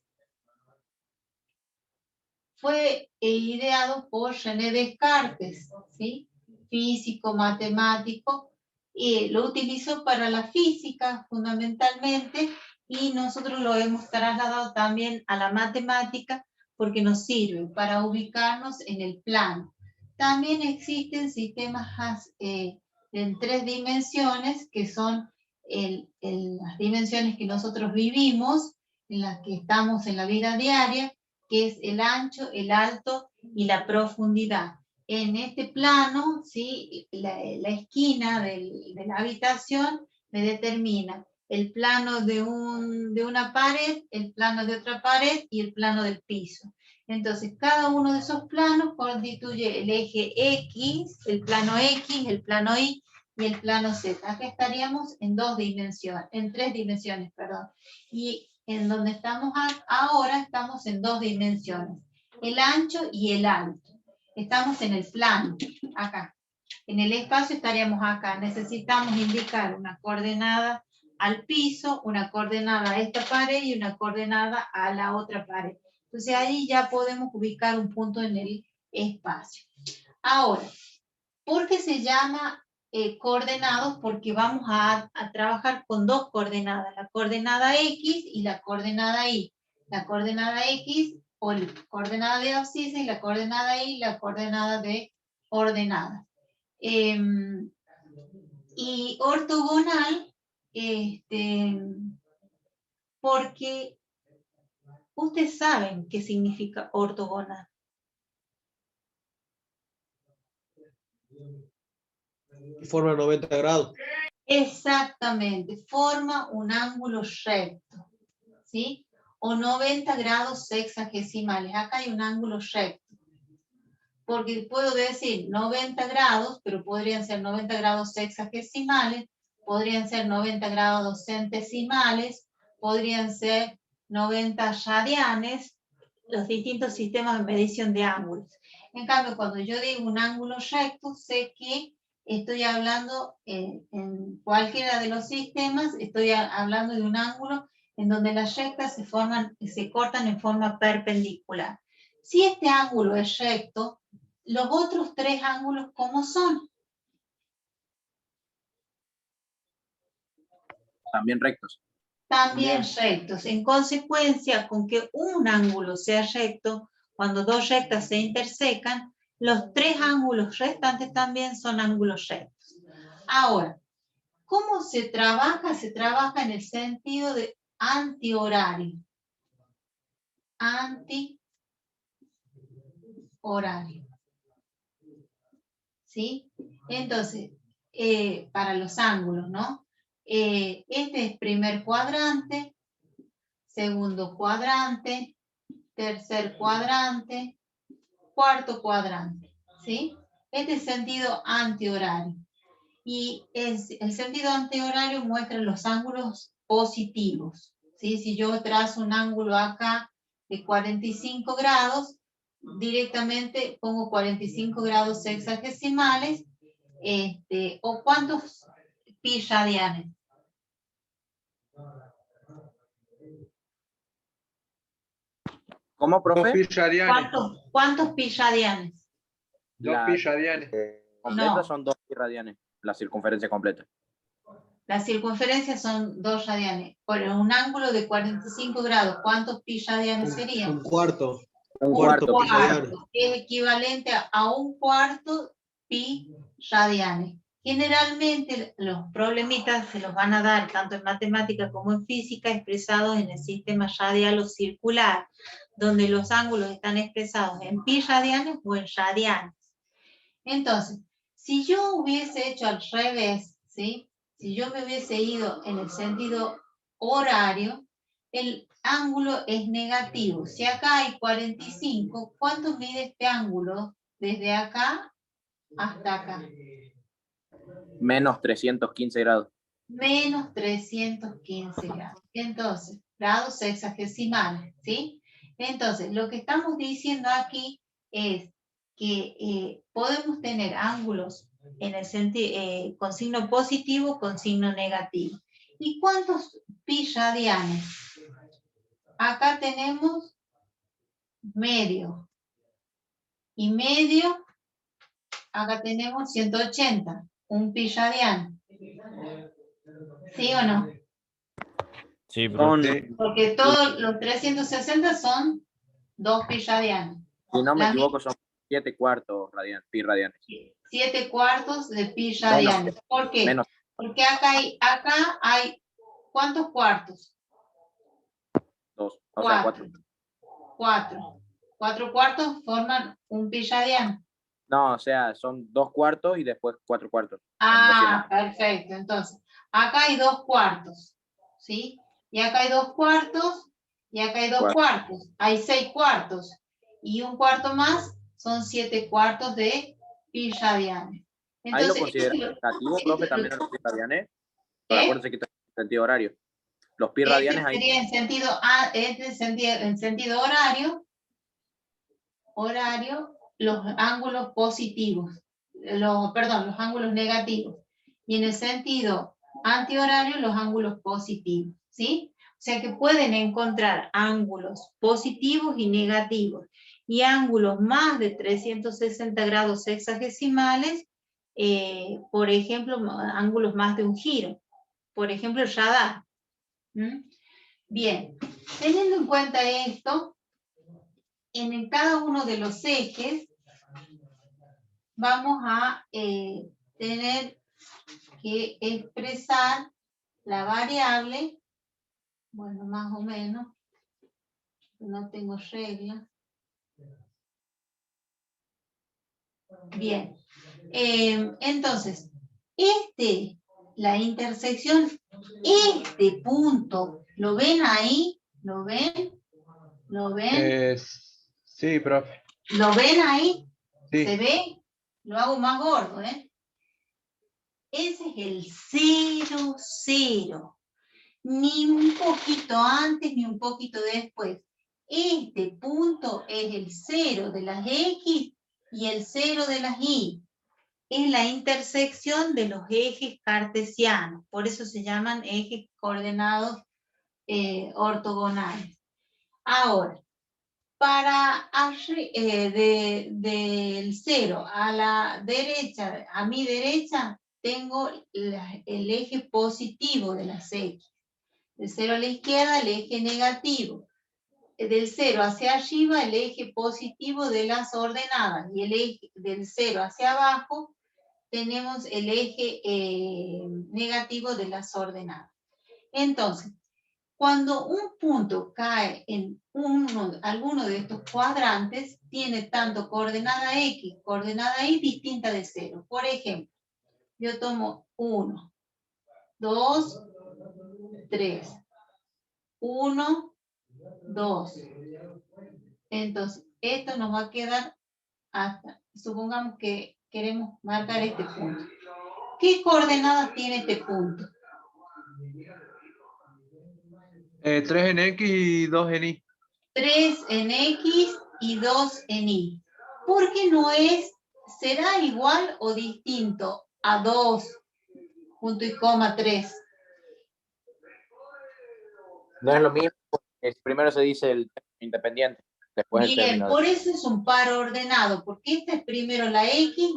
fue ideado por René Descartes, ¿sí? Físico, matemático, y lo utilizó para la física fundamentalmente, y nosotros lo hemos trasladado también a la matemática porque nos sirve para ubicarnos en el plano. También existen sistemas en 3 dimensiones, que son las dimensiones que nosotros vivimos, en las que estamos en la vida diaria, que es el ancho, el alto y la profundidad. En este plano, ¿sí? la esquina de la habitación me determina el plano de una pared, el plano de otra pared y el plano del piso. Entonces, cada uno de esos planos constituye el eje X, el plano X, el plano Y y el plano Z. Acá estaríamos en 2 dimensiones, en 3 dimensiones, perdón. Y en donde estamos ahora, estamos en 2 dimensiones, el ancho y el alto. Estamos en el plano, acá. En el espacio estaríamos acá. Necesitamos indicar una coordenada al piso, una coordenada a esta pared y una coordenada a la otra pared. Entonces ahí ya podemos ubicar un punto en el espacio. Ahora, ¿por qué se llama coordenados? Porque vamos a trabajar con 2 coordenadas, la coordenada X y la coordenada Y. La coordenada X o la coordenada de abscisa y la coordenada Y, la coordenada de ordenada. Y ortogonal, porque ustedes saben qué significa ortogonal. Forma 90 grados. Exactamente, forma un ángulo recto, ¿sí? O 90 grados sexagesimales. Acá hay un ángulo recto. Porque puedo decir 90 grados, pero podrían ser 90 grados sexagesimales, podrían ser 90 grados centesimales, podrían ser 90 radianes, los distintos sistemas de medición de ángulos. En cambio, cuando yo digo un ángulo recto, sé que estoy hablando en cualquiera de los sistemas, estoy hablando de un ángulo en donde las rectas se cortan en forma perpendicular. Si este ángulo es recto, los otros 3 ángulos, ¿cómo son? También rectos. También rectos. En consecuencia, con que un ángulo sea recto, cuando 2 rectas se intersecan, los 3 ángulos restantes también son ángulos rectos. Ahora, ¿cómo se trabaja? Se trabaja en el sentido de antihorario. Antihorario. ¿Sí? Entonces, para los ángulos, ¿no? Este es primer cuadrante, segundo cuadrante, tercer cuadrante, cuarto cuadrante, ¿sí? Este es sentido antihorario. Y el sentido antihorario muestra los ángulos positivos, ¿sí? Si yo trazo un ángulo acá de 45 grados, directamente pongo 45 grados sexagesimales, o ¿cuántos pi radianes? ¿Cómo, profe? 2 pi radianes. ¿Cuántos pi radianes? 2 pi radianes. Completa No. son 2 pi radianes, la circunferencia completa. La circunferencia son 2 radianes. Por un ángulo de 45 grados, ¿cuántos pi radianes serían? Un cuarto. Un cuarto cuarto. pi radianes. Es equivalente a un cuarto pi radianes. Generalmente los problemitas se los van a dar tanto en matemática como en física expresados en el sistema radial o circular, donde los ángulos están expresados en pi radianes o en radianes. Entonces, si yo hubiese hecho al revés, ¿sí? Si yo me hubiese ido en el sentido horario, el ángulo es negativo. Si acá hay 45, ¿cuánto mide este ángulo desde acá hasta acá? Menos 315 grados. Menos 315 grados. Entonces, grados sexagesimales, ¿sí? Entonces, lo que estamos diciendo aquí es que podemos tener ángulos en el sentido, con signo positivo, con signo negativo. ¿Y cuántos pi radianes? Acá tenemos medio. Y medio, acá tenemos 180, un pi radiano. ¿Sí o no? Sí, profe. Sí. Porque todos los 360 son 2 pi radianes. Si no me La equivoco, son 7 cuartos pi radianes. 7 cuartos de pi radianes. ¿Por qué? Menos. Porque acá hay ¿cuántos cuartos? 2. O sea, 4. 4. 4 cuartos forman un pi radiano. No, o sea, son 2 cuartos y después 4 cuartos. Ah, perfecto. Entonces, acá hay 2 cuartos, ¿sí? Y acá hay 2 cuartos, y acá hay 2 cuartos. Hay 6 cuartos. Y un cuarto más son 7 cuartos de pi radianes. Ahí lo Entonces, considero negativo, profe, también a los pi radianes. Pero acuérdense que está en sentido horario. Los pi radianes ahí. Sería en sentido horario, los ángulos positivos, los ángulos negativos. Y en el sentido antihorario, los ángulos positivos, ¿sí? O sea que pueden encontrar ángulos positivos y negativos, y ángulos más de 360 grados sexagesimales, por ejemplo, ángulos más de un giro. Por ejemplo, el radar. Bien, teniendo en cuenta esto, en cada uno de los ejes vamos a tener que expresar la variable, bueno, más o menos, no tengo regla. Bien, entonces, la intersección, este punto, ¿lo ven ahí? ¿Lo ven? ¿Lo ven? Sí, profe. ¿Lo ven ahí? Sí. ¿Se ve? Lo hago más gordo, ¿eh? Ese es el 0, 0. Ni un poquito antes ni un poquito después. Este punto es el 0 de las X y el 0 de las Y. Es la intersección de los ejes cartesianos. Por eso se llaman ejes coordenados ortogonales. Ahora, para del 0 a la derecha, a mi derecha, tengo el eje positivo de las X. Del 0 a la izquierda, el eje negativo. Del 0 hacia arriba, el eje positivo de las ordenadas. Y el eje del 0 hacia abajo, tenemos el eje negativo de las ordenadas. Entonces, cuando un punto cae en alguno de estos cuadrantes, tiene tanto coordenada X, coordenada Y distinta de 0. Por ejemplo, yo tomo 1, 2, 3. 1, 2. Entonces, esto nos va a quedar hasta, supongamos que queremos marcar este punto. ¿Qué coordenadas tiene este punto? 3 en X y 2 en Y. 3 en X y 2 en Y. ¿Por qué no será igual o distinto a 2 punto y coma 3? No es lo mismo, porque primero se dice el independiente, después el Bien, término. por eso es un par ordenado, porque esta es primero la X,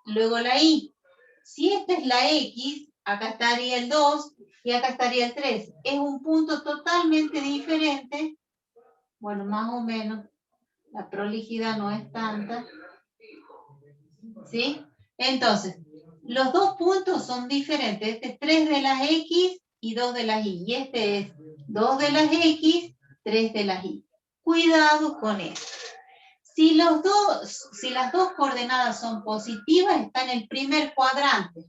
luego la Y. Si esta es la X, acá estaría el 2 y acá estaría el 3. Es un punto totalmente diferente. Bueno, más o menos. La prolijidad no es tanta. ¿Sí? Entonces, los dos puntos son diferentes. Este es 3 de las X y 2 de las Y. Y este es 2 de las X, 3 de las Y. Cuidado con eso. Si las dos coordenadas son positivas, está en el primer cuadrante.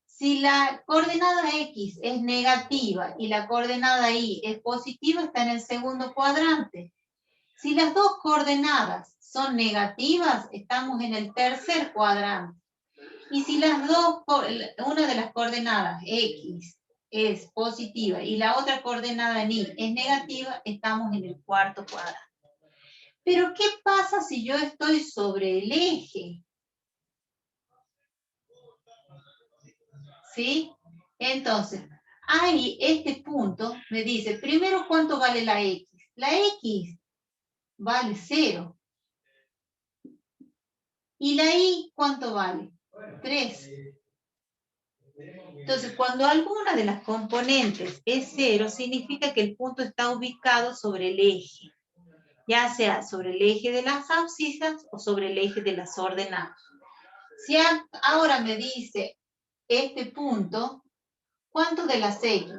Si la coordenada X es negativa y la coordenada Y es positiva, está en el segundo cuadrante. Si las dos coordenadas son negativas, estamos en el tercer cuadrante. Y si una de las coordenadas X es positiva y la otra coordenada en Y es negativa, estamos en el cuarto cuadrante. Pero ¿qué pasa si yo estoy sobre el eje? ¿Sí? Entonces, ahí este punto me dice, primero, ¿cuánto vale la X? La X vale 0. ¿Y la Y cuánto vale? 3. Entonces, cuando alguna de las componentes es 0, significa que el punto está ubicado sobre el eje. Ya sea sobre el eje de las abscisas o sobre el eje de las ordenadas. Si ahora me dice este punto, ¿cuánto de las X?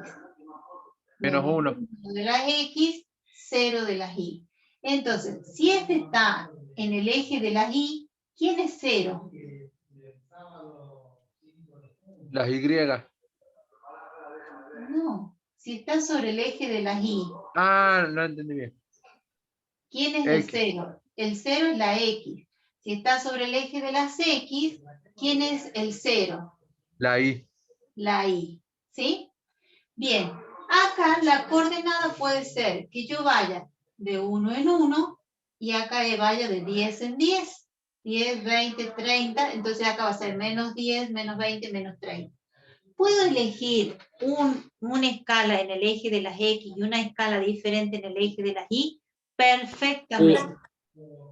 Menos 1. De las X, 0 de las Y. Entonces, si este está en el eje de las Y, ¿quién es 0? Las Y. No, si está sobre el eje de las Y. Ah, no entendí bien. ¿Quién es el 0? El 0 es la X. Si está sobre el eje de las X, ¿quién es el 0? La Y. La Y. ¿Sí? Bien. Acá la coordenada puede ser que yo vaya de 1 en 1 y acá vaya de 10 en 10. 10, 20, 30. Entonces acá va a ser menos 10, menos 20, menos 30. Puedo elegir una escala en el eje de las X y una escala diferente en el eje de las Y. Perfectamente.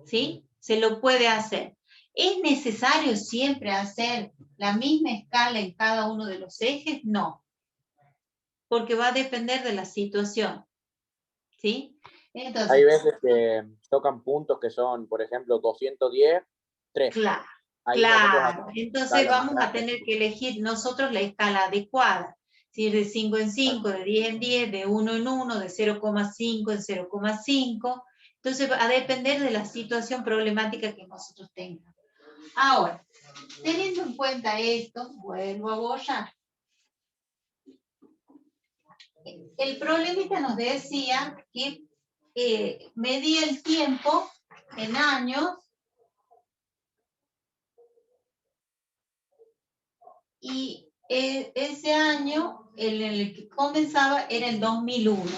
¿Sí? Se lo puede hacer. ¿Es necesario siempre hacer la misma escala en cada uno de los ejes? No. Porque va a depender de la situación. ¿Sí? Entonces, hay veces que tocan puntos que son, por ejemplo, 210, 3. Claro. Ahí Claro. Entonces vamos a más tener que elegir nosotros la escala adecuada. Si es de 5 en 5, de 10 en 10, de 1 en 1, de 0,5 en 0,5. Entonces va a depender de la situación problemática que nosotros tengamos. Ahora, teniendo en cuenta esto, vuelvo a borrar. El problemita nos decía que medía el tiempo en años y ese año en el que comenzaba era el 2001.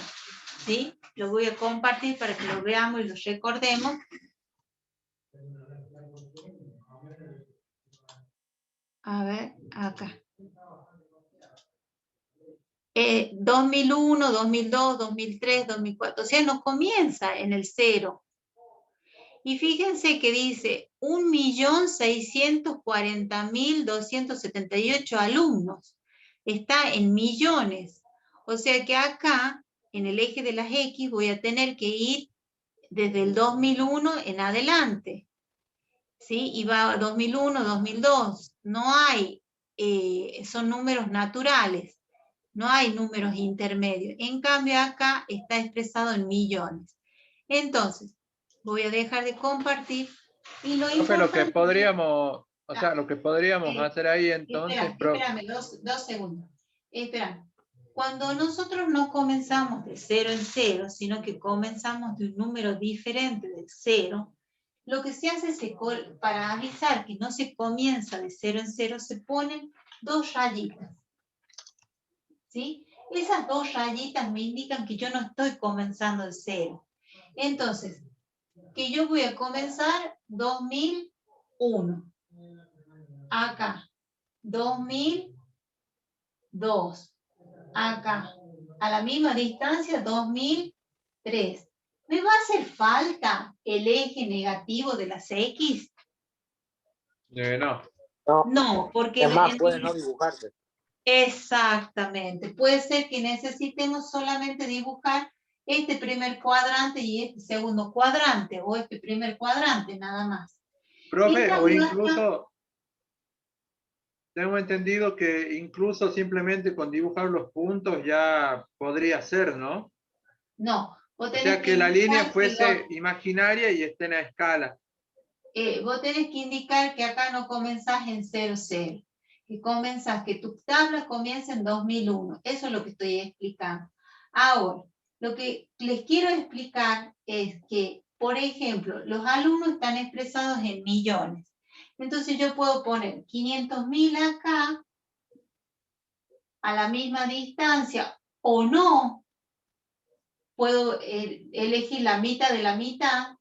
¿Sí? Lo voy a compartir para que lo veamos y lo recordemos. A ver, acá. 2001, 2002, 2003, 2004. O sea, no comienza en el 0. Y fíjense que dice 1.640.278 alumnos. Está en millones. O sea que acá, en el eje de las X, voy a tener que ir desde el 2001 en adelante. ¿Sí? Y va 2001, 2002. No hay, son números naturales. No hay números intermedios. En cambio, acá está expresado en millones. Entonces, voy a dejar de compartir. Y lo que podríamos, lo que podríamos hacer ahí entonces... Espérame, dos segundos. Espera. Cuando nosotros no comenzamos de 0 en 0, sino que comenzamos de un número diferente del 0, lo que se hace es para avisar que no se comienza de 0 en 0, se ponen 2 rayitas. ¿Sí? Esas 2 rayitas me indican que yo no estoy comenzando de 0. Entonces, que yo voy a comenzar 2001. Acá. 2002. Acá. A la misma distancia, 2003. ¿Me va a hacer falta el eje negativo de las X? No. No, porque... Es más, puede no dibujarse. Exactamente. Puede ser que necesitemos solamente dibujar este primer cuadrante y este segundo cuadrante, o este primer cuadrante, nada más. Profe, o cambio, incluso, tengo entendido que incluso simplemente con dibujar los puntos ya podría ser, ¿no? No. O sea, que la línea fuese imaginaria y esté en la escala. Vos tenés que indicar que acá no comenzás en 0, 0. Que comenzás, que tu tabla comienza en 2001. Eso es lo que estoy explicando. Ahora, lo que les quiero explicar es que, por ejemplo, los alumnos están expresados en millones. Entonces yo puedo poner 500.000 acá, a la misma distancia, o no. Puedo elegir la mitad de la mitad,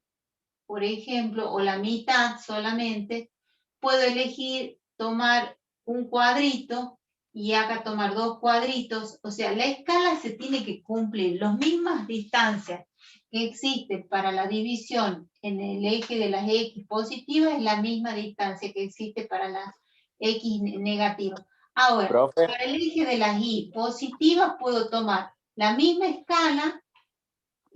por ejemplo, o la mitad solamente. Puedo elegir tomar un cuadrito y acá tomar 2 cuadritos. O sea, la escala se tiene que cumplir. Las mismas distancias que existen para la división en el eje de las X positivas es la misma distancia que existe para las X negativas. Ahora, Profe. para el eje de las Y positivas puedo tomar la misma escala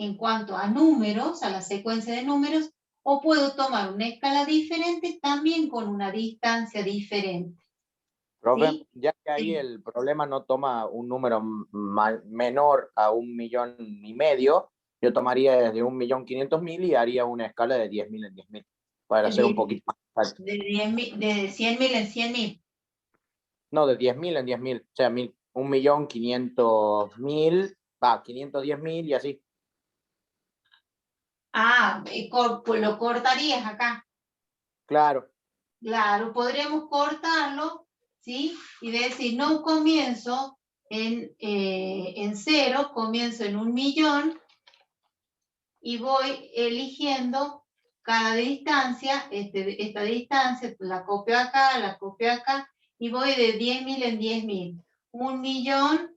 en cuanto a números, a la secuencia de números, o puedo tomar una escala diferente también con una distancia diferente. Profe, ¿Sí? ya que ahí el problema no toma un número menor a 1,5 millones, yo tomaría desde 1.500.000 y haría una escala de 10.000 en 10.000, para hacer un poquito más alto. De 100.000 en 100.000. No, de 10.000 en 10.000, o sea, 1.500.000, 510.000 y así. Ah, pues lo cortarías acá. Claro. Claro, podríamos cortarlo, ¿sí? Y decir, no comienzo en 0, comienzo en 1.000.000 y voy eligiendo cada distancia, esta distancia, la copio acá, y voy de 10.000 en 10.000. 1.000.000,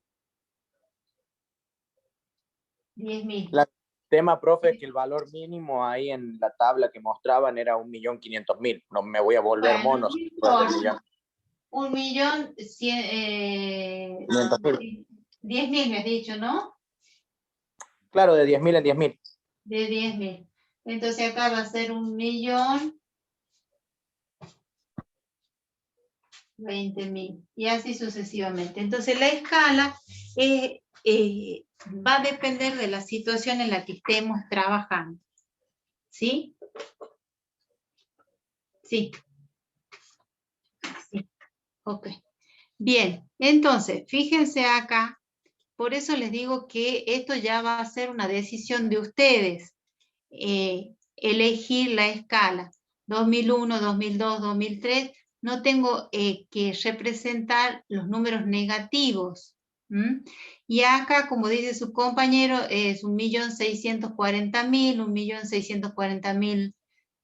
10.000. El tema, profe, es que el valor mínimo ahí en la tabla que mostraban era 1.500.000. No me voy a volver mono. 1.100.000. 10.000 me has dicho, ¿no? Claro, de 10.000 en 10.000. De 10.000. Entonces acá va a ser 1.020.000. Y así sucesivamente. Entonces la escala va a depender de la situación en la que estemos trabajando. ¿Sí? Sí. Sí. Ok. Bien, entonces, fíjense acá. Por eso les digo que esto ya va a ser una decisión de ustedes. Elegir la escala 2001, 2002, 2003. No tengo que representar los números negativos. Y acá, como dice su compañero, es 1.640.000, 1.640.000,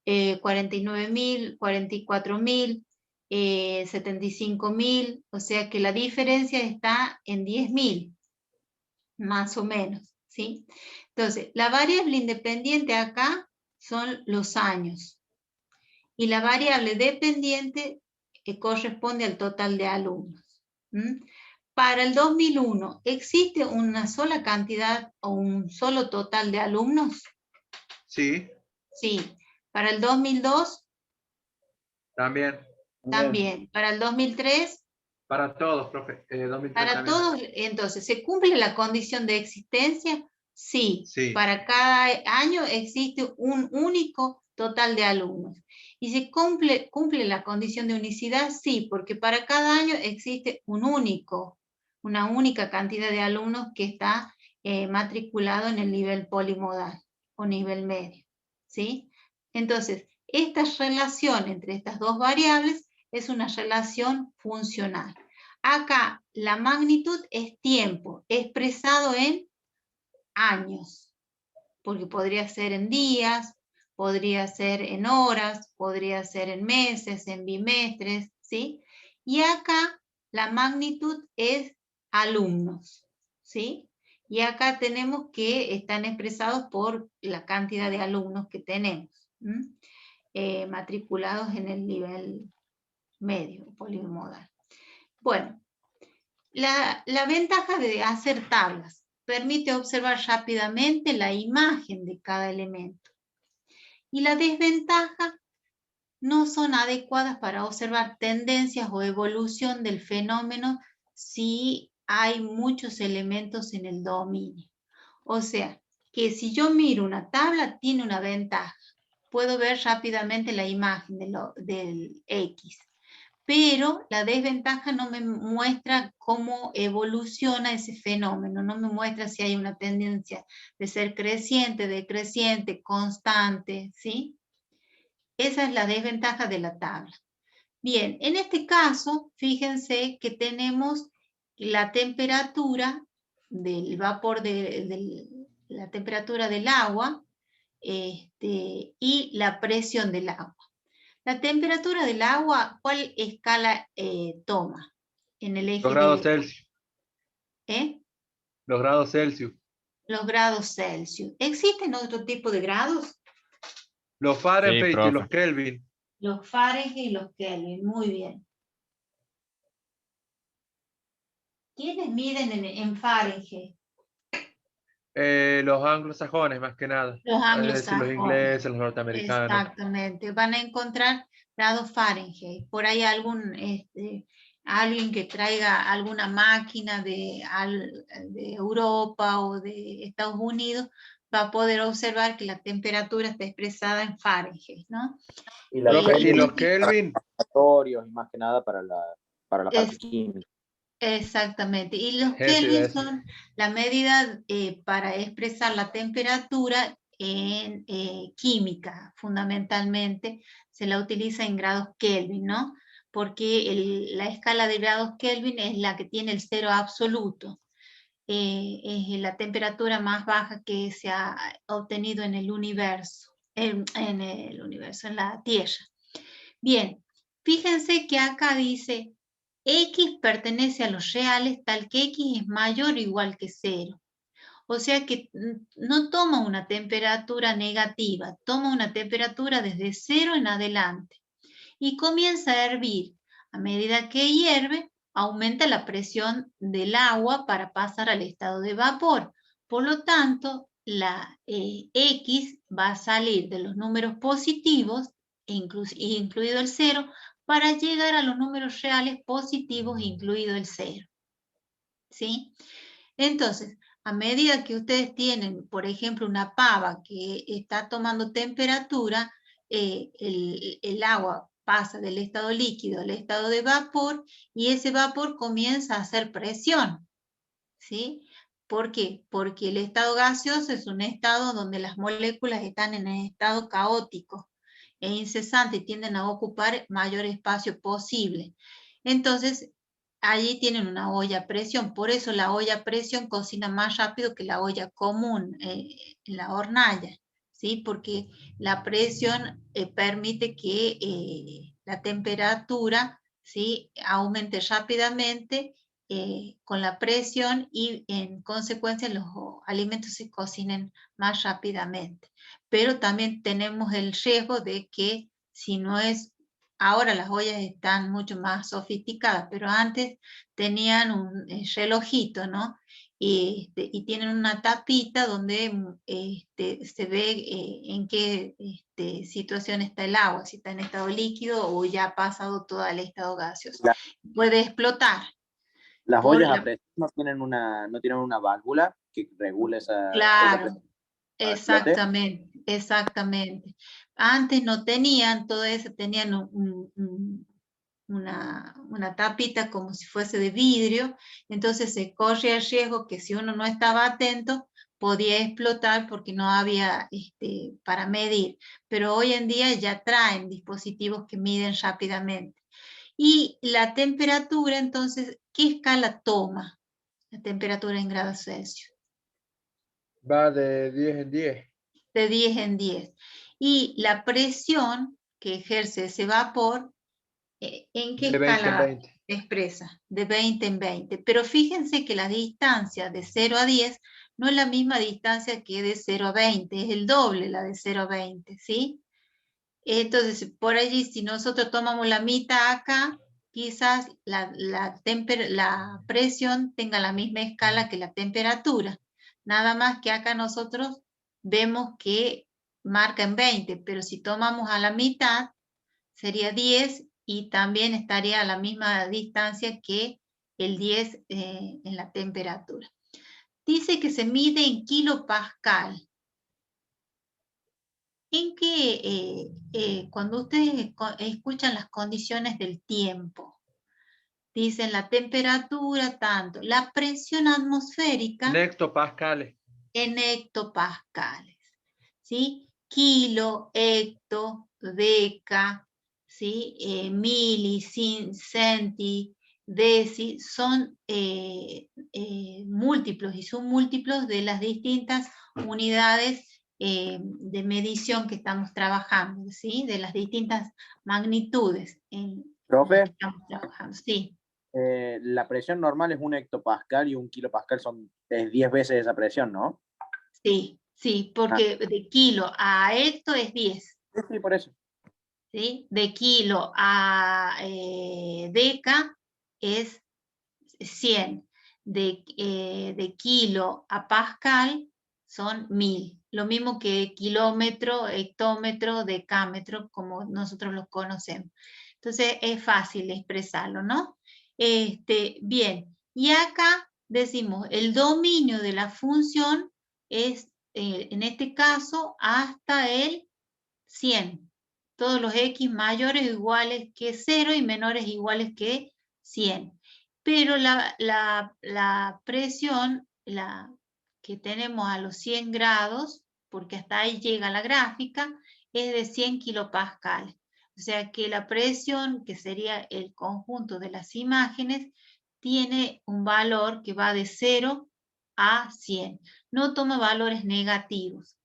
49.000, 44.000, 75.000. O sea que la diferencia está en 10.000, más o menos, ¿sí? Entonces, la variable independiente acá son los años. Y la variable dependiente corresponde al total de alumnos. Para el 2001, ¿existe una sola cantidad o un solo total de alumnos? Sí. Sí. ¿Para el 2002? También. También. ¿Para el 2003? Para todos, profe. 2003 para también. todos, entonces, ¿se cumple la condición de existencia? Sí. Sí. Para cada año existe un único total de alumnos. ¿Y se cumple la condición de unicidad? Sí, porque para cada año existe una única cantidad de alumnos que está matriculado en el nivel polimodal o nivel medio. ¿Sí? Entonces, esta relación entre estas dos variables es una relación funcional. Acá la magnitud es tiempo, expresado en años, porque podría ser en días, podría ser en horas, podría ser en meses, en bimestres, ¿sí? Y acá la magnitud es alumnos, ¿sí? Y acá tenemos que están expresados por la cantidad de alumnos que tenemos, matriculados en el nivel medio, polimodal. Bueno, la ventaja de hacer tablas permite observar rápidamente la imagen de cada elemento. Y la desventaja no son adecuadas para observar tendencias o evolución del fenómeno si hay muchos elementos en el dominio. O sea, que si yo miro una tabla, tiene una ventaja. Puedo ver rápidamente la imagen del X. Pero la desventaja no me muestra cómo evoluciona ese fenómeno, no me muestra si hay una tendencia de ser creciente, decreciente, constante, ¿sí? Esa es la desventaja de la tabla. Bien, en este caso, fíjense que tenemos la temperatura del vapor, la temperatura del agua y la presión del agua. La temperatura del agua, ¿cuál escala toma? En el eje Los grados Celsius. ¿Eh? Los grados Celsius. Los grados Celsius. ¿Existen otro tipo de grados? Los Fahrenheit y profe. los Kelvin. Los Fahrenheit y los Kelvin, muy bien. ¿Quiénes miden en Fahrenheit? Los anglosajones, más que nada. Los Es decir, los anglosajones. ingleses, los norteamericanos. Exactamente. Van a encontrar grados Fahrenheit. Por ahí alguien que traiga alguna máquina de Europa o de Estados Unidos va a poder observar que la temperatura está expresada en Fahrenheit, ¿no? Y los Kelvin. Y más que nada para la parte química. Exactamente. Y los Kelvin son la medida para expresar la temperatura en química, fundamentalmente. Se la utiliza en grados Kelvin, ¿no? Porque la escala de grados Kelvin es la que tiene el cero absoluto. Es la temperatura más baja que se ha obtenido en el universo, en la Tierra. Bien, fíjense que acá dice X pertenece a los reales tal que X es mayor o igual que 0. O sea que no toma una temperatura negativa, toma una temperatura desde 0 en adelante. Y comienza a hervir. A medida que hierve, aumenta la presión del agua para pasar al estado de vapor. Por lo tanto, la X va a salir de los números positivos, incluido el 0, para llegar a los números reales positivos, incluido el 0. ¿Sí? Entonces, a medida que ustedes tienen, por ejemplo, una pava que está tomando temperatura, el agua pasa del estado líquido al estado de vapor y ese vapor comienza a hacer presión. ¿Sí? ¿Por qué? Porque el estado gaseoso es un estado donde las moléculas están en el estado caótico e incesante y tienden a ocupar mayor espacio posible. Entonces, allí tienen una olla a presión. Por eso la olla a presión cocina más rápido que la olla común en la hornalla. ¿Sí? Porque la presión permite que la temperatura, ¿sí?, aumente rápidamente con la presión y en consecuencia los alimentos se cocinen más rápidamente. Pero también tenemos el riesgo de que si no es, ahora las ollas están mucho más sofisticadas, pero antes tenían un relojito, ¿no? Y tienen una tapita donde se ve en qué situación está el agua, si está en estado líquido o ya ha pasado todo el estado gaseoso. Puede explotar. Las ollas a presión no tienen una válvula que regule esa... Claro, exactamente, exactamente. Antes no tenían todo eso, tenían una tapita como si fuese de vidrio, entonces se corre el riesgo que si uno no estaba atento podía explotar porque no había para medir, pero hoy en día ya traen dispositivos que miden rápidamente. Y la temperatura, entonces, ¿qué escala toma la temperatura en grados Celsius? Va de 10 en 10. De 10 en 10. Y la presión que ejerce ese vapor, ¿en qué escala expresa? De 20 en 20. Pero fíjense que la distancia de 0 a 10 no es la misma distancia que de 0 a 20, es el doble la de 0 a 20, ¿sí? Entonces, por allí, si nosotros tomamos la mitad acá, quizás la presión tenga la misma escala que la temperatura. Nada más que acá nosotros vemos que marca en 20, pero si tomamos a la mitad, sería 10 y también estaría a la misma distancia que el 10 en la temperatura. Dice que se mide en kilopascal. En que cuando ustedes escuchan las condiciones del tiempo, dicen la temperatura tanto, la presión atmosférica En hectopascales. en hectopascales, ¿sí? Kilo, hecto, deca, ¿sí? Mili, centi, deci, son múltiplos y submúltiplos de las distintas unidades de medición que estamos trabajando, ¿sí? De las distintas magnitudes en Profe, que estamos trabajando, sí. La presión normal es 1 hectopascal y 1 kilopascal es 10 veces esa presión, ¿no? Sí, sí, porque de kilo a hecto es 10. Sí, por eso. ¿Sí? De kilo a deca es 100. De kilo a pascal son 1000. Lo mismo que kilómetro, hectómetro, decámetro, como nosotros los conocemos. Entonces es fácil expresarlo, ¿no? Bien, y acá decimos el dominio de la función es, en este caso, hasta el 100. Todos los x mayores o iguales que 0 y menores o iguales que 100. Pero la presión que tenemos a los 100 grados, porque hasta ahí llega la gráfica, es de 100 kilopascales. O sea que la presión, que sería el conjunto de las imágenes, tiene un valor que va de 0 a 100. No toma valores negativos,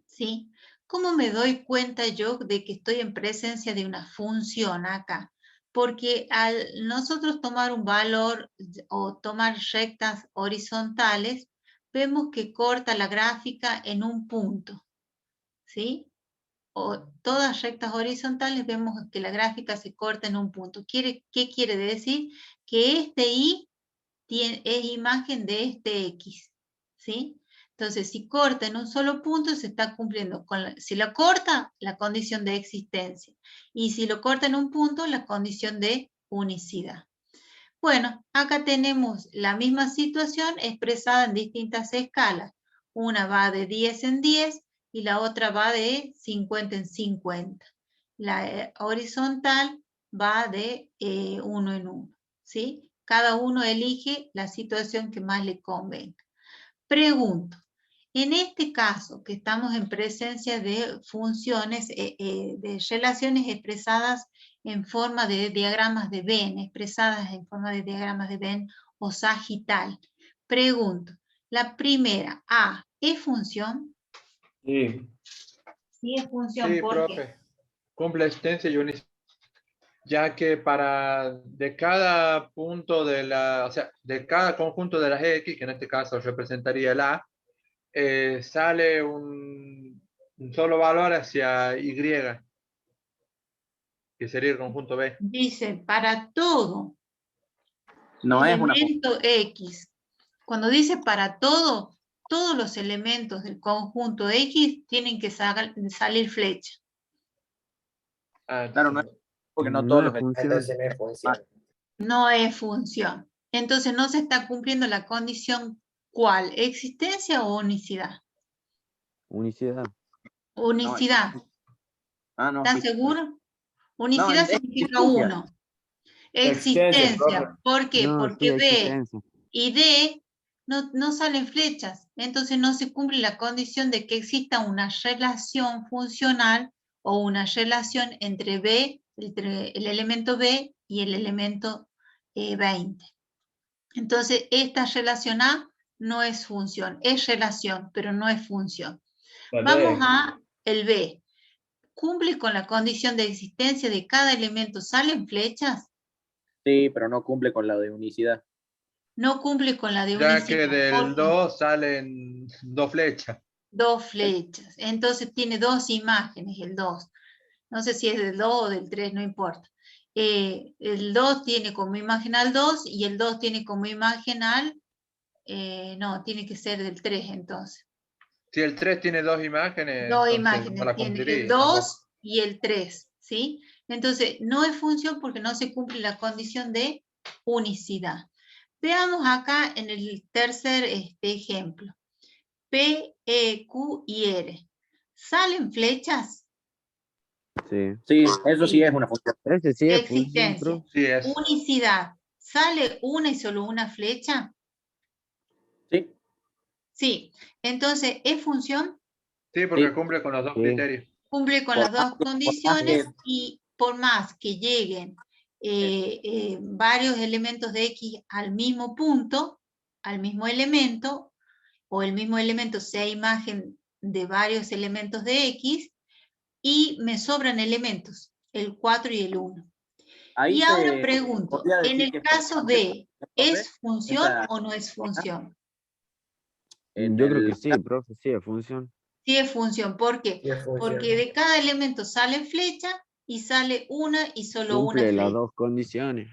¿sí? ¿Cómo me doy cuenta yo de que estoy en presencia de una función acá? Porque al nosotros tomar un valor o tomar rectas horizontales, vemos que corta la gráfica en un punto, ¿sí? O todas rectas horizontales vemos que la gráfica se corta en un punto. ¿Qué quiere decir? Que este Y es imagen de este X, ¿sí? Entonces, si corta en un solo punto, se está cumpliendo si lo corta, la condición de existencia. Y si lo corta en un punto, la condición de unicidad. Bueno, acá tenemos la misma situación expresada en distintas escalas. Una va de 10 en 10 y la otra va de 50 en 50. La horizontal va de 1 en 1, ¿sí? Cada uno elige la situación que más le convenga. Pregunto, en este caso que estamos en presencia de funciones, de relaciones expresadas en forma de diagramas de Venn, expresadas en forma de diagramas de Venn o sagital. Pregunto, la primera, A, ¿es función? Sí. Sí, es función. Sí, ¿Por profe. qué? Cumple existencia y unicidad. Ya que de cada punto o sea, de cada conjunto de las X, que en este caso representaría el A, sale un solo valor hacia Y, que sería el conjunto B. Dice, para todo No es una elemento X, cuando dice para todo, todos los elementos del conjunto X tienen que salir flecha. Claro, no es porque no No todos es los función. Entonces no es función. No es función. Entonces no se está cumpliendo la condición ¿cuál? ¿Existencia o unicidad? Unicidad. Unicidad. no, ¿Estás sí. seguro? Unicidad es significa existencia. uno. Existencia, Existencia. ¿Por qué? No, sí, Porque B existencia. y D no salen flechas. Entonces no se cumple la condición de que exista una relación funcional o una relación entre el elemento B y el elemento 20. Entonces esta relación A no es función, es relación, pero no es función. Vamos a el B. ¿Cumple con la condición de existencia de cada elemento? ¿Salen flechas? Sí, pero no cumple con la de unicidad. No cumple con la de Ya unicidad. que del ¿Por qué? 2 salen 2 flechas. 2 flechas. Entonces tiene 2 imágenes, el 2. No sé si es del 2 o del 3, no importa. el 2 tiene como imagen al 2 y el 2 tiene como imagen al... no, tiene que ser del 3 entonces. Si el 3 tiene dos imágenes, Dos entonces imágenes, no la tiene el cumpliría 2 tampoco. y el 3, ¿sí? Entonces, no es función porque no se cumple la condición de unicidad. Veamos acá en el tercer ejemplo. P, E, Q y R. ¿Salen flechas? Sí. Sí, eso sí es una función. Ese sí es función, Existencia. profe. Sí es. Unicidad. ¿Sale una y solo una flecha? Sí, Sí. Entonces, ¿es función? Sí, porque Sí. cumple con los dos Sí. criterios. Cumple con Por las dos más condiciones que- y por más que lleguen varios elementos de X al mismo punto, al mismo elemento, o el mismo elemento sea imagen de varios elementos de X, y me sobran elementos, el 4 y el 1. ahí Y ahora se pregunto, podría en decir el que caso función B, profe, ¿es función esa o no es función? en Yo creo el que sí, profe, sí es función. Sí es función, ¿por qué? Sí, es función. Porque de cada elemento sale flecha y sale una y solo una Cumple las flecha. dos condiciones.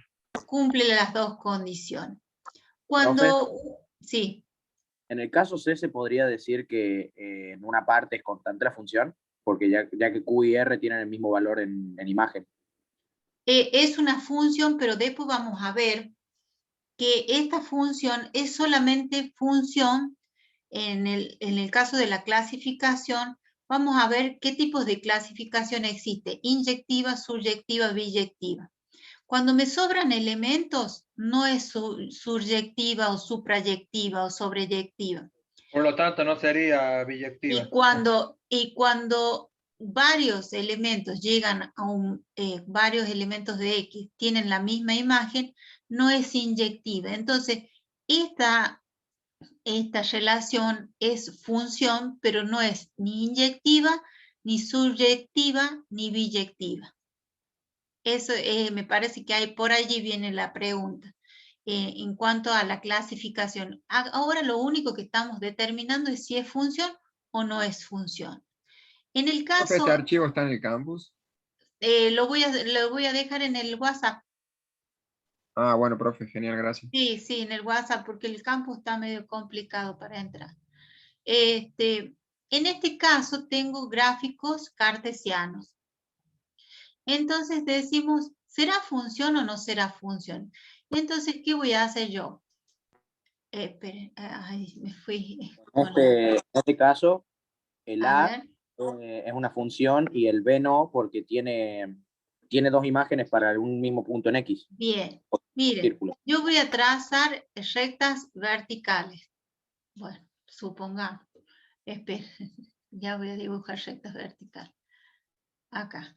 Cumple las dos condiciones. profe, Cuando, sí, en el caso C se podría decir que en una parte es constante la función, porque ya que Q y R tienen el mismo valor en imagen. es una función, pero después vamos a ver que esta función es solamente función en el caso de la clasificación. Vamos a ver qué tipos de clasificación existe: inyectiva, suryectiva, biyectiva. Cuando me sobran elementos, no es suryectiva o suprayectiva o sobreyectiva. Por lo tanto, no sería biyectiva. Y cuando varios elementos llegan a varios elementos de X, tienen la misma imagen, no es inyectiva. Entonces, esta relación es función, pero no es ni inyectiva, ni suryectiva, ni biyectiva. Eso me parece que hay por allí viene la pregunta. En cuanto a la clasificación, ahora lo único que estamos determinando es si es función o no es función. En el Profe, ¿este caso, archivo está en el campus? lo voy a dejar en el WhatsApp. Ah, bueno, profe, genial, gracias. Sí, en el WhatsApp, porque el campus está medio complicado para entrar. En este caso tengo gráficos cartesianos. Entonces decimos, ¿será función o no será función? Entonces, ¿qué voy a hacer yo? Esperen, ay, me fui. En este caso, el A A ver, es una función y el B no, porque tiene dos imágenes para un mismo punto en X. bien. Miren, Círculo. yo voy a trazar rectas verticales. Bueno, supongamos. Esperen, ya voy a dibujar rectas verticales. Acá.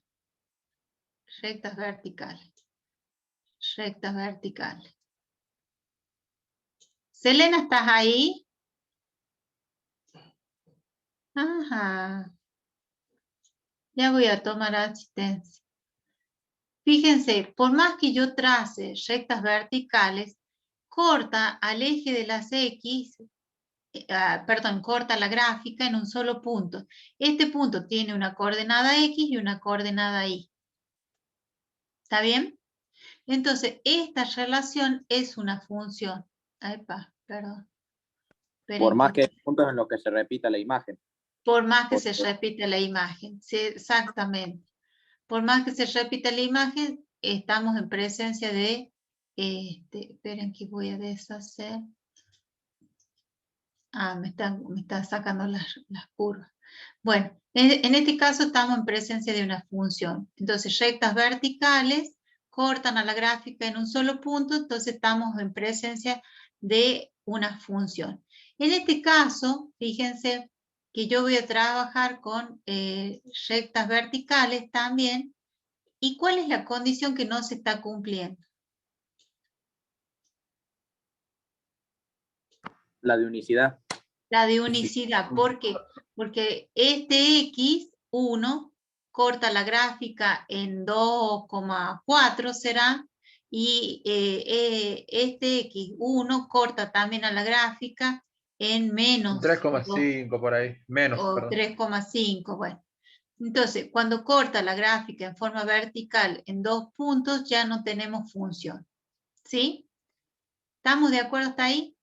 Rectas verticales. Rectas verticales. Selena, ¿estás ahí? Ajá. Ya voy a tomar asistencia. Fíjense, por más que yo trace rectas verticales, corta al eje de las X, corta la gráfica en un solo punto. Este punto tiene una coordenada X y una coordenada Y. ¿Está bien? Entonces, esta relación es una función. Epa, perdón. Por más que hay puntos en los que se repita la imagen. Por más que se repita la imagen. Sí, exactamente. Por más que se repita la imagen, estamos en presencia de... esperen que voy a deshacer. Ah, me está sacando las curvas. Bueno, en este caso estamos en presencia de una función. Entonces, rectas verticales cortan a la gráfica en un solo punto, entonces estamos en presencia de una función. En este caso, fíjense que yo voy a trabajar con rectas verticales también. ¿Y cuál es la condición que no se está cumpliendo? La de unicidad. La de unicidad. ¿Por qué? Porque este X1 corta la gráfica en 2,4 será, y este X1 corta también a la gráfica en menos 3,5 por ahí, menos, o perdón. 3,5. Bueno, Entonces, cuando corta la gráfica en forma vertical en 2 puntos, ya no tenemos función. ¿Sí? ¿Estamos de acuerdo hasta ahí?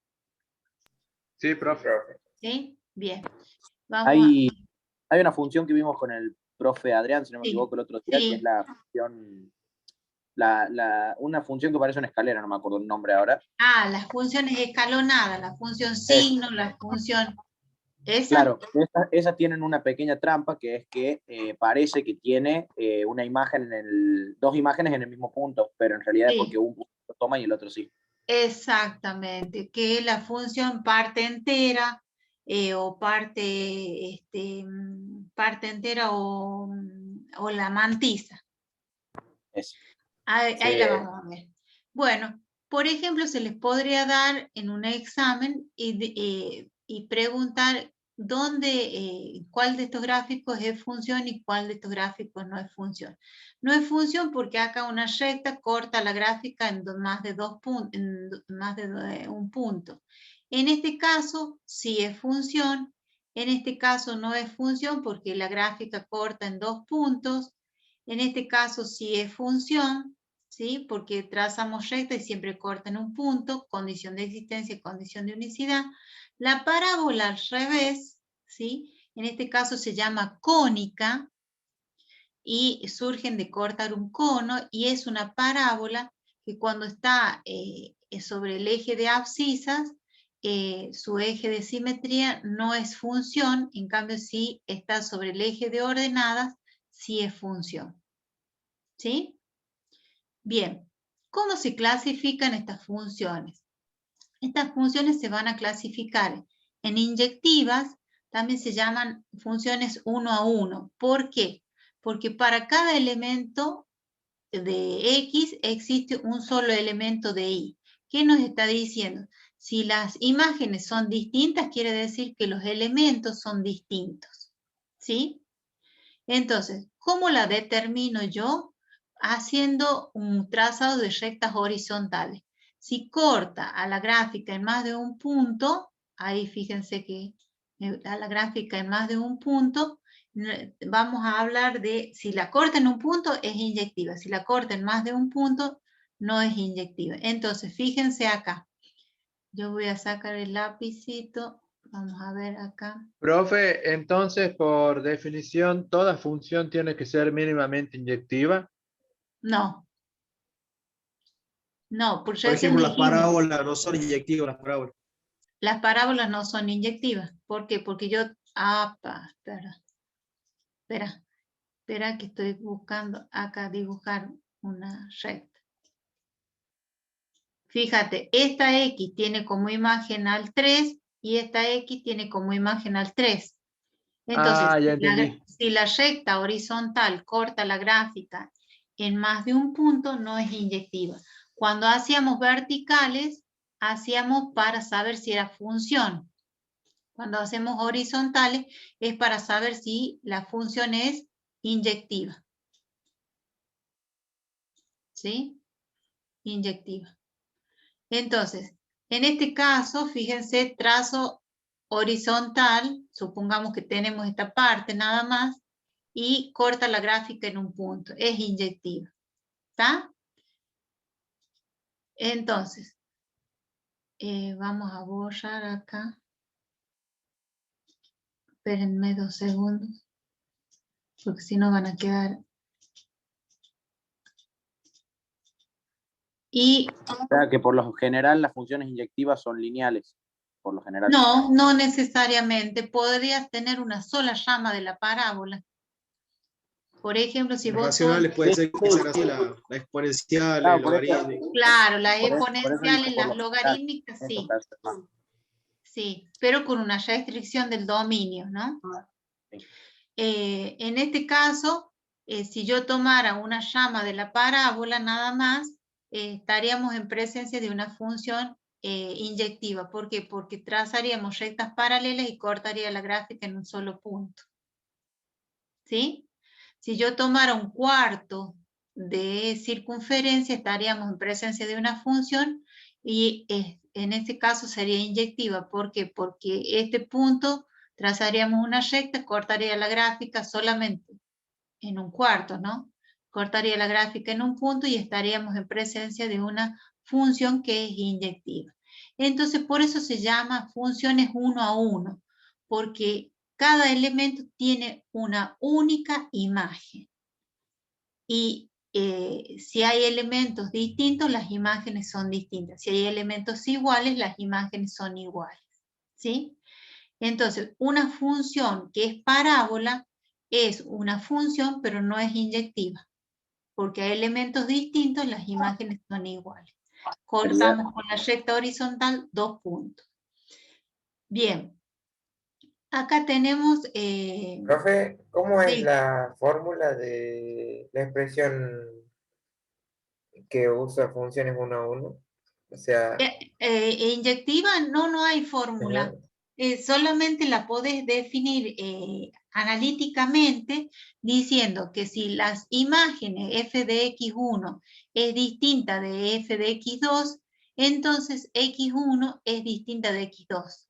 Sí, profe. ¿Sí? Bien. Vamos Hay una función que vimos con el profe Adrián, si no me Sí, equivoco, el otro día, sí. que es la función, una función que parece una escalera, no me acuerdo el nombre ahora. Ah, las funciones escalonadas, la función signo, la función... ¿Esa? Claro, esas tienen una pequeña trampa, que es que parece que tiene una imagen dos imágenes en el mismo punto, pero en realidad es Sí. porque un punto lo toma y el otro sí. Exactamente, que la función parte entera o parte entera o la mantiza. Ahí la vamos a ver. Bueno, por ejemplo, se les podría dar en un examen y preguntar cuál de estos gráficos es función y cuál de estos gráficos no es función. No es función porque acá una recta corta la gráfica en más de un punto. En este caso, sí es función. En este caso no es función porque la gráfica corta en 2 puntos. En este caso sí es función, ¿sí? Porque trazamos recta y siempre corta en un punto, condición de existencia y condición de unicidad. La parábola al revés, ¿sí? En este caso se llama cónica y surgen de cortar un cono y es una parábola que cuando está sobre el eje de abscisas, su eje de simetría no es función, en cambio si está sobre el eje de ordenadas, sí es función. ¿Sí? Bien, ¿cómo se clasifican estas funciones? Estas funciones se van a clasificar en inyectivas, también se llaman funciones 1 a 1. ¿Por qué? Porque para cada elemento de X existe un solo elemento de Y. ¿Qué nos está diciendo? Si las imágenes son distintas, quiere decir que los elementos son distintos. ¿Sí? Entonces, ¿cómo la determino yo? Haciendo un trazado de rectas horizontales. Si corta a la gráfica en más de un punto, ahí fíjense que a la gráfica en más de un punto, vamos a hablar de, si la corta en un punto es inyectiva, si la corta en más de un punto no es inyectiva. Entonces, fíjense acá. Yo voy a sacar el lapicito, vamos a ver acá. Profe, entonces, por definición, ¿toda función tiene que ser mínimamente inyectiva? No. No, por ejemplo, las parábolas no son inyectivas, las parábolas. Las parábolas no son inyectivas. ¿Por qué? Porque yo... Espera que estoy buscando acá dibujar una recta. Fíjate, esta X tiene como imagen al 3 y esta X tiene como imagen al 3. Entonces, ya entendí. si la recta horizontal corta la gráfica en más de un punto, no es inyectiva. Cuando hacíamos verticales, hacíamos para saber si era función. Cuando hacemos horizontales, es para saber si la función es inyectiva. ¿Sí? Inyectiva. Entonces, en este caso, fíjense, trazo horizontal, supongamos que tenemos esta parte nada más, y corta la gráfica en un punto, es inyectiva. ¿Está? Entonces, vamos a borrar acá. Espérenme 2 segundos, porque si no van a quedar... Y... O sea, que por lo general las funciones inyectivas son lineales, por lo general. No, no necesariamente. Podrías tener una sola rama de la parábola. Por ejemplo, si Las vos... racionales puede ser que sean así, la exponencial, el logarítmico. Claro, las exponenciales, las logarítmicas, sí. Sí, pero con una restricción del dominio, ¿no? Sí. En este caso, si yo tomara una rama de la parábola nada más, estaríamos en presencia de una función inyectiva. ¿Por qué? Porque trazaríamos rectas paralelas y cortaría la gráfica en un solo punto. ¿Sí? Si yo tomara un cuarto de circunferencia, estaríamos en presencia de una función y en este caso sería inyectiva. ¿Por qué? Porque este punto trazaríamos una recta, cortaría la gráfica solamente en un cuarto, ¿no? Cortaría la gráfica en un punto y estaríamos en presencia de una función que es inyectiva. Entonces, por eso se llama funciones 1 a 1, porque cada elemento tiene una única imagen. Y si hay elementos distintos, las imágenes son distintas. Si hay elementos iguales, las imágenes son iguales. ¿Sí? Entonces, una función que es parábola es una función, pero no es inyectiva. Porque hay elementos distintos, las imágenes son iguales. Cortamos con la recta horizontal 2 puntos. Bien. Acá tenemos... Profe, ¿cómo es sí. la fórmula de la expresión que usa funciones 1 a 1? O sea, Inyectiva no hay fórmula. Solamente la podés definir analíticamente diciendo que si las imágenes f de x1 es distinta de f de x2, entonces x1 es distinta de x2.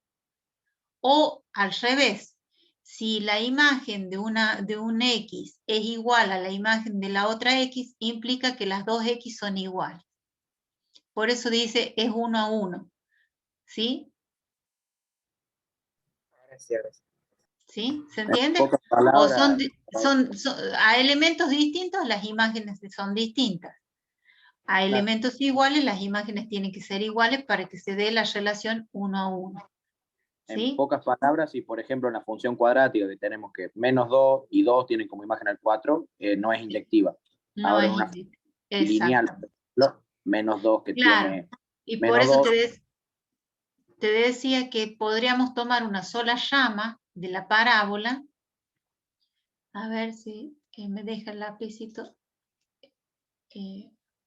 O al revés, si la imagen de un x es igual a la imagen de la otra x, implica que las dos x son iguales. Por eso dice es 1 a 1. ¿Sí? ¿Sí? ¿Se entiende? O a elementos distintos las imágenes son distintas. A elementos iguales las imágenes tienen que ser iguales para que se dé la relación 1 a 1. ¿Sí? En pocas palabras, si por ejemplo en la función cuadrática que tenemos que menos 2 y 2 tienen como imagen al 4, no es inyectiva. No ahora es una inyectiva. lineal, menos 2 que tiene... Y por eso te decía que podríamos tomar una sola llama de la parábola. A ver si me deja el lapicito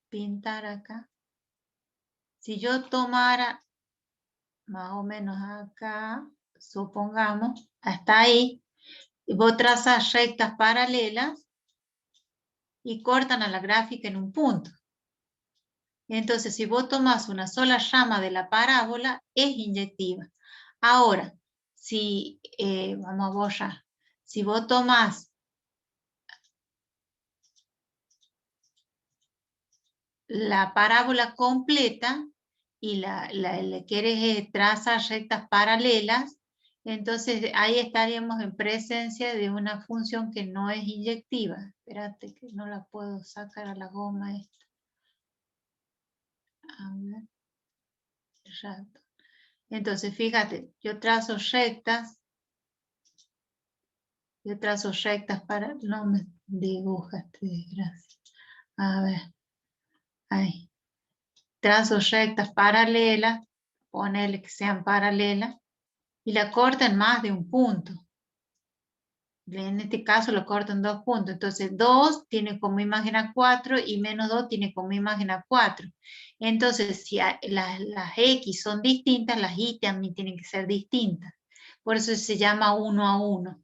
pintar acá. Si yo tomara más o menos acá, supongamos, hasta ahí, vos trazas rectas paralelas y cortan a la gráfica en un punto. Entonces, si vos tomás una sola llama de la parábola, es inyectiva. Ahora, si, vamos a borrar, si vos tomás la parábola completa y le quieres trazar rectas paralelas, entonces ahí estaríamos en presencia de una función que no es inyectiva. Espérate que no la puedo sacar a la goma esta. A ver. Exacto. Entonces, fíjate, yo trazo rectas para... No me dibujaste, desgracia. A ver. Ahí. Trazo rectas paralelas, ponerle que sean paralelas, y la corto en más de un punto. En este caso lo corto en 2 puntos. Entonces 2 tiene como imagen a 4 y menos 2 tiene como imagen a 4. Entonces si las X son distintas, las Y también tienen que ser distintas. Por eso se llama 1 a 1.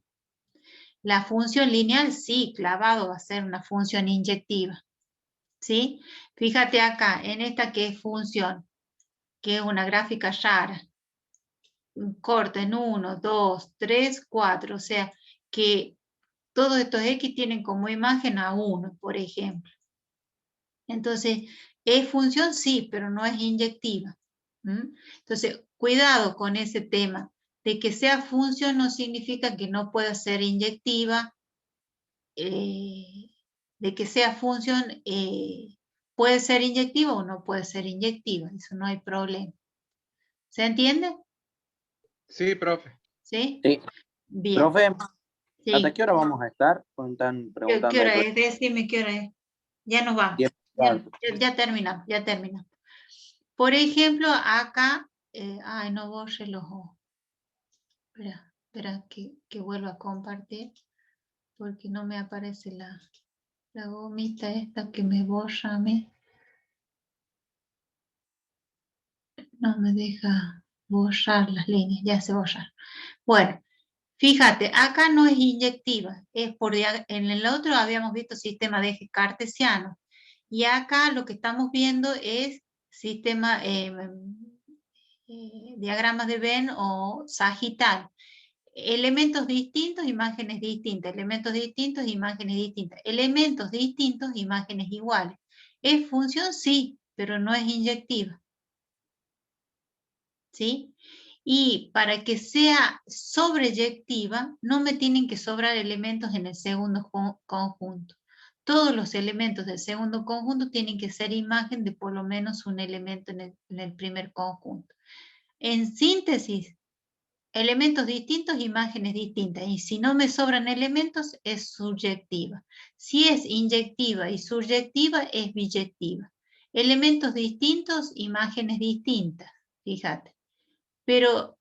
La función lineal, sí, clavado va a ser una función inyectiva. ¿Sí? Fíjate acá, en esta que es función, que es una gráfica rara. Corta en 1, 2, 3, 4. O sea que todos estos X tienen como imagen a 1, por ejemplo. Entonces, es función sí, pero no es inyectiva. Entonces, cuidado con ese tema. De que sea función no significa que no pueda ser inyectiva. De que sea función puede ser inyectiva o no puede ser inyectiva. Eso no hay problema. ¿Se entiende? Sí, profe. ¿Sí? Sí. Bien. Profe, Sí. ¿hasta qué hora vamos a estar? Están preguntando. ¿Qué hora es? Decime qué hora es. Ya nos vamos. Ya terminamos, ya terminamos. Por ejemplo, acá, ay, no borre los ojos. Espera que vuelva a compartir, porque no me aparece la gomita esta que me borra a mí. No me deja borrar las líneas, ya se borra. Bueno, fíjate, acá no es inyectiva, es en el otro habíamos visto sistema de eje cartesiano. Y acá lo que estamos viendo es diagramas de Venn o sagital. elementos distintos, imágenes distintas, elementos distintos, imágenes distintas, elementos distintos, imágenes iguales. ¿Es función? Sí, pero no es inyectiva. ¿Sí? Y para que sea sobreyectiva, no me tienen que sobrar elementos en el segundo conjunto. Todos los elementos del segundo conjunto tienen que ser imagen de por lo menos un elemento en el primer conjunto. En síntesis, elementos distintos, imágenes distintas. Y si no me sobran elementos, es subyectiva. Si es inyectiva y subyectiva, es biyectiva. Elementos distintos, imágenes distintas. Fíjate. Pero,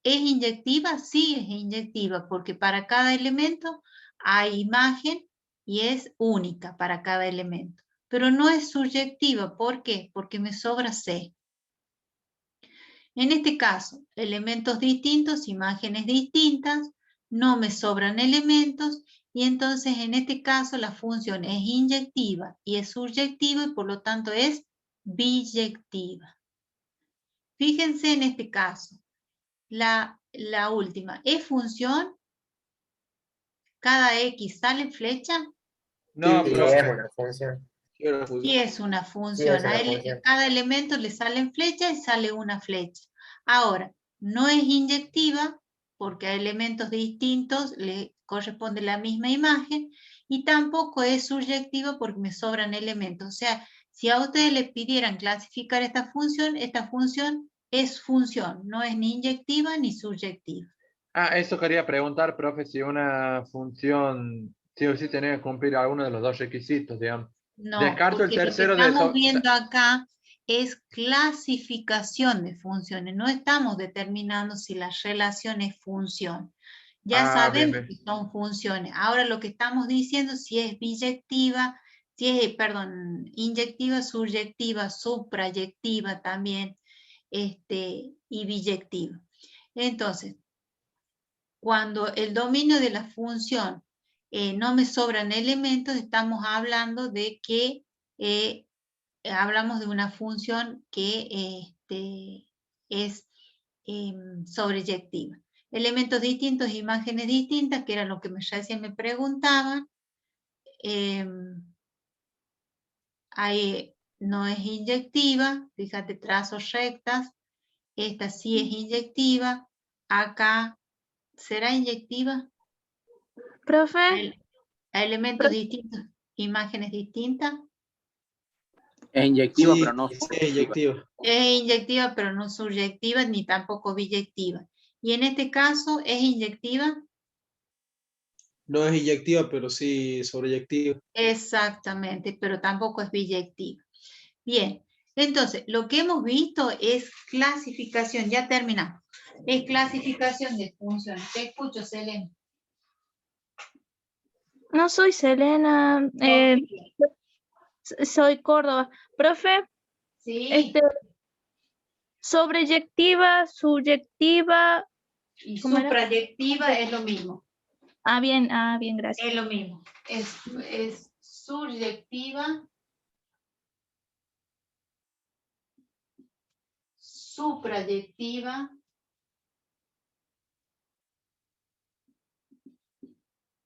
¿es inyectiva? Sí, es inyectiva, porque para cada elemento hay imagen y es única para cada elemento. Pero no es subyectiva. ¿Por qué? Porque me sobra C. En este caso, elementos distintos, imágenes distintas, no me sobran elementos, y entonces en este caso la función es inyectiva y es subyectiva, y por lo tanto es biyectiva. Fíjense en este caso. La última, ¿es función? ¿Cada X sale en flecha? No, Sí, profe. es una función. Sí, es una Sí, función. es una función. Cada elemento le sale en flecha y sale una flecha. Ahora, no es inyectiva porque a elementos distintos le corresponde la misma imagen, y tampoco es subyectiva porque me sobran elementos. O sea, si a ustedes les pidieran clasificar esta función es función, no es ni inyectiva ni subyectiva. Ah, eso quería preguntar, profe, si una función sí o sí tenía que cumplir alguno de los dos requisitos, digamos. No, Descarto el porque lo que tercero de estamos eso. viendo acá es clasificación de funciones. No estamos determinando si la relación es función. Ya Bien, sabemos bien. que son funciones. Ahora lo que estamos diciendo si es biyectiva, si es, perdón, inyectiva, subyectiva, suprayectiva también, y biyectiva. Entonces, cuando el dominio de la función no me sobran elementos, estamos hablando de que hablamos de una función que es sobreyectiva. Elementos distintos, imágenes distintas, que era lo que recién me preguntaban. Ahí no es inyectiva, fíjate, trazos rectas. Esta sí es inyectiva. Acá, ¿será inyectiva? Profe, A elementos distintos, imágenes distintas. Es inyectiva, Sí, pero no sí, es subyectiva. inyectiva. Es inyectiva, pero no subyectiva, ni tampoco biyectiva. Y en este caso, ¿es inyectiva? No es inyectiva, pero sí sobreyectiva. Exactamente, pero tampoco es biyectiva. Bien, entonces, lo que hemos visto es clasificación, ya terminamos. Es clasificación de funciones. Te escucho, Selena. no soy Selena, soy Córdoba. Profe, Sí. sobreyectiva, subyectiva. Y ¿Cómo era? suprayectiva es lo mismo. Bien, gracias. Es lo mismo. Es subyectiva, suprayectiva,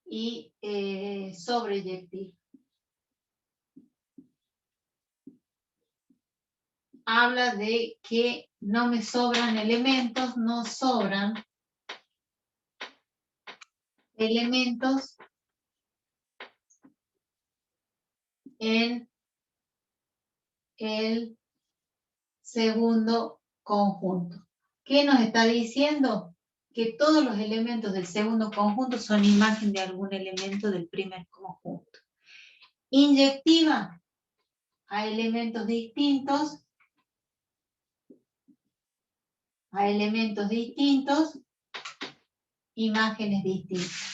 y sobreyectiva. Habla de que no me sobran elementos, no sobran elementos en el segundo conjunto. ¿Qué nos está diciendo? Que todos los elementos del segundo conjunto son imagen de algún elemento del primer conjunto. Inyectiva a elementos distintos, imágenes distintas.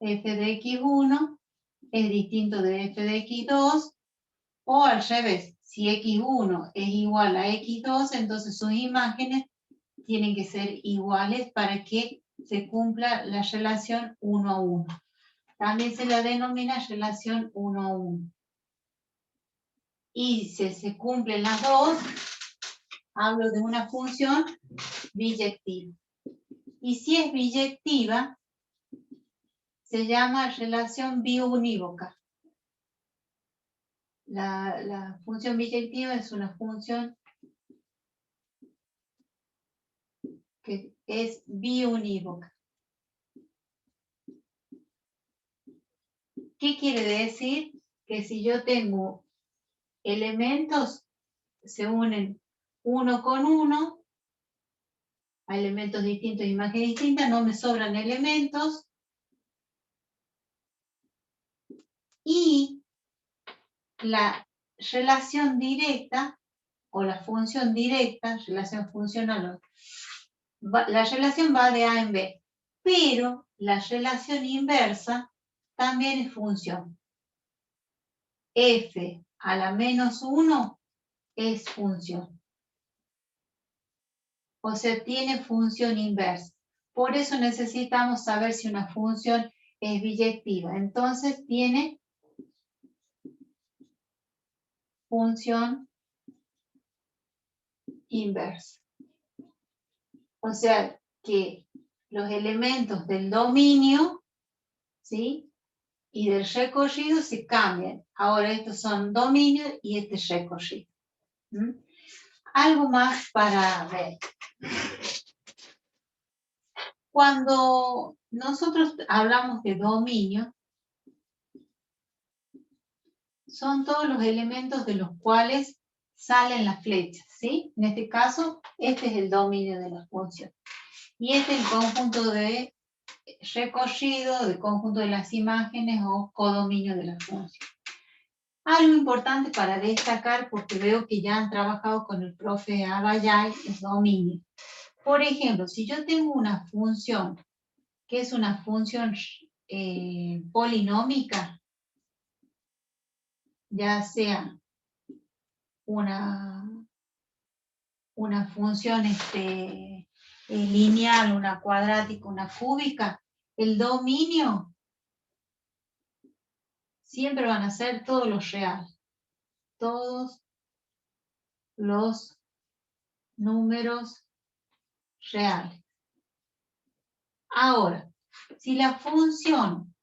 F de x1 es distinto de f de x2, o al revés, si x1 es igual a x2, entonces sus imágenes tienen que ser iguales para que se cumpla la relación 1 a 1. También se la denomina relación 1 a 1. Y si se cumplen las dos, hablo de una función biyectiva. Y si es biyectiva, se llama relación biunívoca. La función biyectiva es una función que es biunívoca. ¿Qué quiere decir? Que si yo tengo elementos, se unen uno con uno, a elementos distintos, imagen distinta, no me sobran elementos, y la relación directa, o la función directa, relación funcional, la relación va de A en B, pero la relación inversa también es función. F a la menos 1 es función. O sea, tiene función inversa. Por eso necesitamos saber si una función es biyectiva. Entonces tiene función inversa. O sea que los elementos del dominio, ¿sí?, y del recorrido se cambian. Ahora estos son dominios y este es recorrido. Algo más para ver. Cuando nosotros hablamos de dominio, son todos los elementos de los cuales salen las flechas, ¿sí? En este caso, este es el dominio de la función. Y este es el conjunto de recorrido, el conjunto de las imágenes o codominio de la función. Algo importante para destacar, porque veo que ya han trabajado con el profe Abayay, es dominio. Por ejemplo, si yo tengo una función, que es una función polinómica, ya sea una función lineal, una cuadrática, una cúbica, el dominio siempre van a ser todos los reales, todos los números reales. Ahora, si la función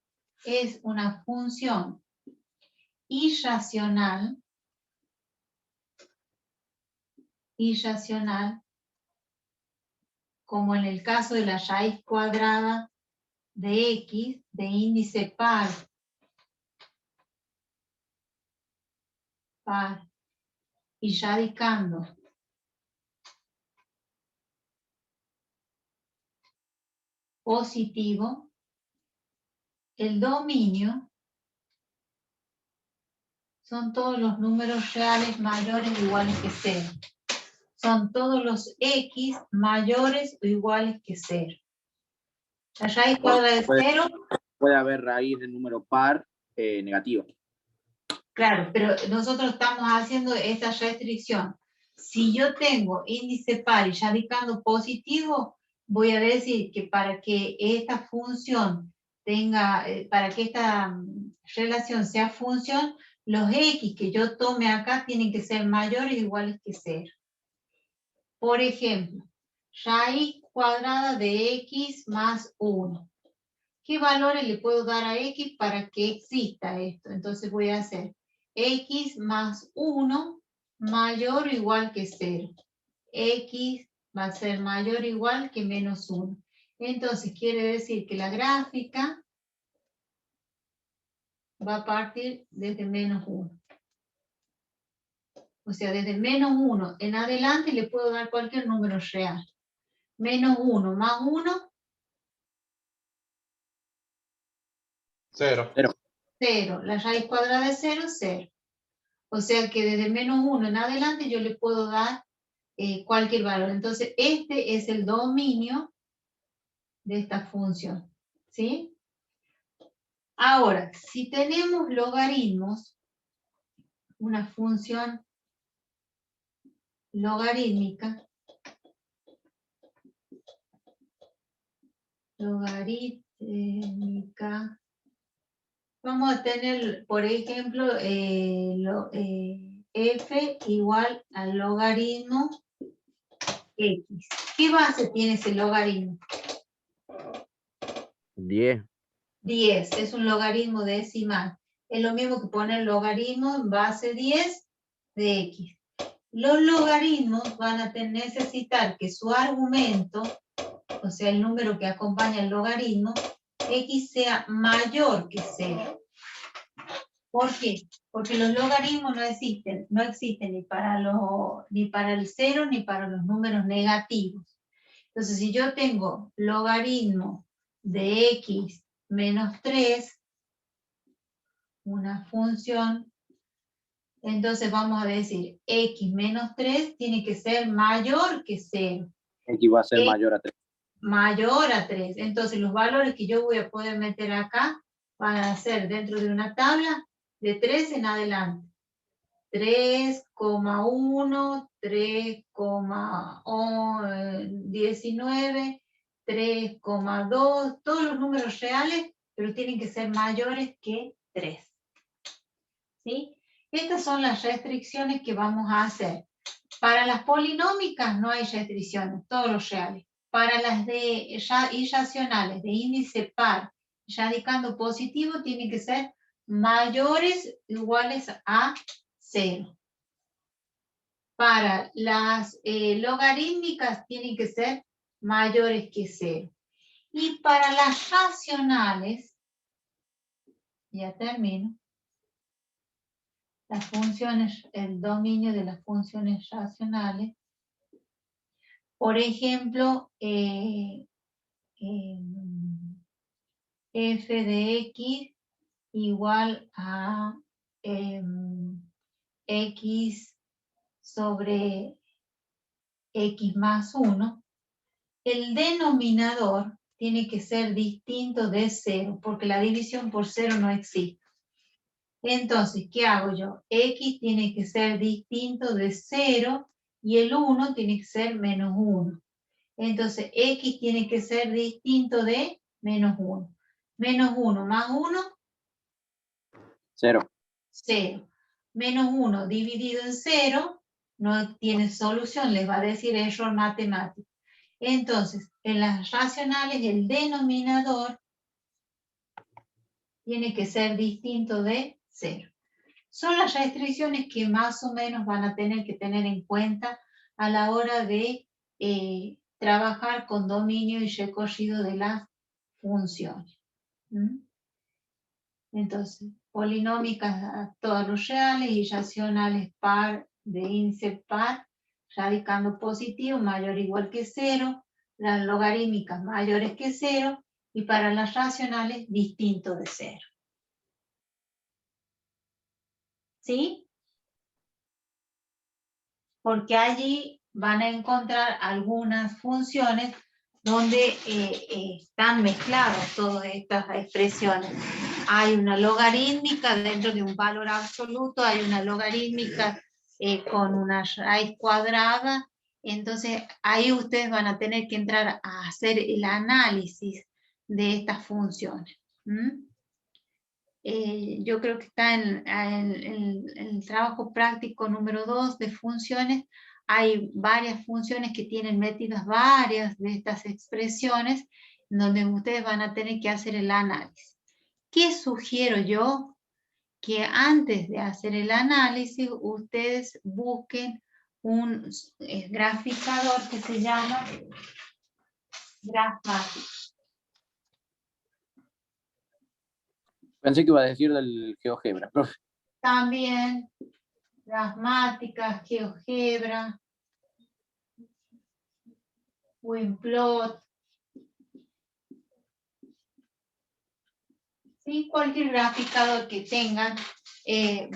es una función irracional, como en el caso de la raíz cuadrada de x, de índice par, y radicando positivo, el dominio son todos los números reales mayores o iguales que 0. Son todos los x mayores o iguales que 0. La raíz cuadrada de 0. Puede haber raíz de número par negativa. Claro, pero nosotros estamos haciendo esta restricción. Si yo tengo índice par y radicando positivo, voy a decir que para que esta función tenga, para que esta relación sea función, los x que yo tome acá tienen que ser mayores o iguales que 0. Por ejemplo, raíz cuadrada de x más 1. ¿Qué valores le puedo dar a x para que exista esto? Entonces voy a hacer x más 1 mayor o igual que 0. X va a ser mayor o igual que menos 1. Entonces quiere decir que la gráfica va a partir desde menos 1. O sea, desde menos 1 en adelante le puedo dar cualquier número real. Menos 1 más 1. 0. 0. La raíz cuadrada de 0, 0. O sea que desde menos 1 en adelante yo le puedo dar cualquier valor. Entonces, este es el dominio de esta función. ¿Sí? Ahora, si tenemos logaritmos, una función logarítmica, vamos a tener, por ejemplo, f igual al logaritmo X. ¿Qué base tiene ese logaritmo? 10. 10, es un logaritmo decimal. Es lo mismo que poner logaritmo en base 10 de X. Los logaritmos van a necesitar que su argumento, o sea, el número que acompaña el logaritmo, X sea mayor que 0. ¿Por qué? Porque los logaritmos no existen ni para el 0 ni para los números negativos. Entonces, si yo tengo logaritmo de X menos 3, una función, entonces vamos a decir X menos 3 tiene que ser mayor que 0. X va a ser mayor a 3. Mayor a 3. Entonces los valores que yo voy a poder meter acá van a ser dentro de una tabla de 3 en adelante. 3,1, 3,19, 3,2, todos los números reales, pero tienen que ser mayores que 3. ¿Sí? Estas son las restricciones que vamos a hacer. Para las polinómicas no hay restricciones, todos los reales. Para las irracionales de índice par, radicando positivo, tienen que ser mayores o iguales a 0. Para las logarítmicas tienen que ser mayores que 0. Y para las racionales, ya termino, las funciones, el dominio de las funciones racionales. Por ejemplo, f de x igual a x sobre x más 1. El denominador tiene que ser distinto de 0, porque la división por 0 no existe. Entonces, ¿qué hago yo? X tiene que ser distinto de 0 y el 1 tiene que ser menos 1. Entonces, X tiene que ser distinto de menos 1. Menos 1 más 1. 0. 0. Menos 1 dividido en 0 no tiene solución, les va a decir error matemático. Entonces, en las racionales el denominador tiene que ser distinto de 0. Son las restricciones que más o menos van a tener que tener en cuenta a la hora de trabajar con dominio y recorrido de las funciones. Entonces, polinómicas a todos los reales y racionales par de índice par, radicando positivo, mayor o igual que 0, las logarítmicas mayores que 0, y para las racionales distinto de 0. ¿Sí? Porque allí van a encontrar algunas funciones donde están mezcladas todas estas expresiones. Hay una logarítmica dentro de un valor absoluto, hay una logarítmica con una raíz cuadrada, entonces ahí ustedes van a tener que entrar a hacer el análisis de estas funciones. Yo creo que está en el trabajo práctico número 2 de funciones. Hay varias funciones que tienen metidas varias de estas expresiones, donde ustedes van a tener que hacer el análisis. ¿Qué sugiero yo? Que antes de hacer el análisis, ustedes busquen un graficador que se llama Grafmática. Pensé que iba a decir del GeoGebra, profe. También, Grafmática, GeoGebra, Winplot. ¿Sí? Cualquier graficador que tengan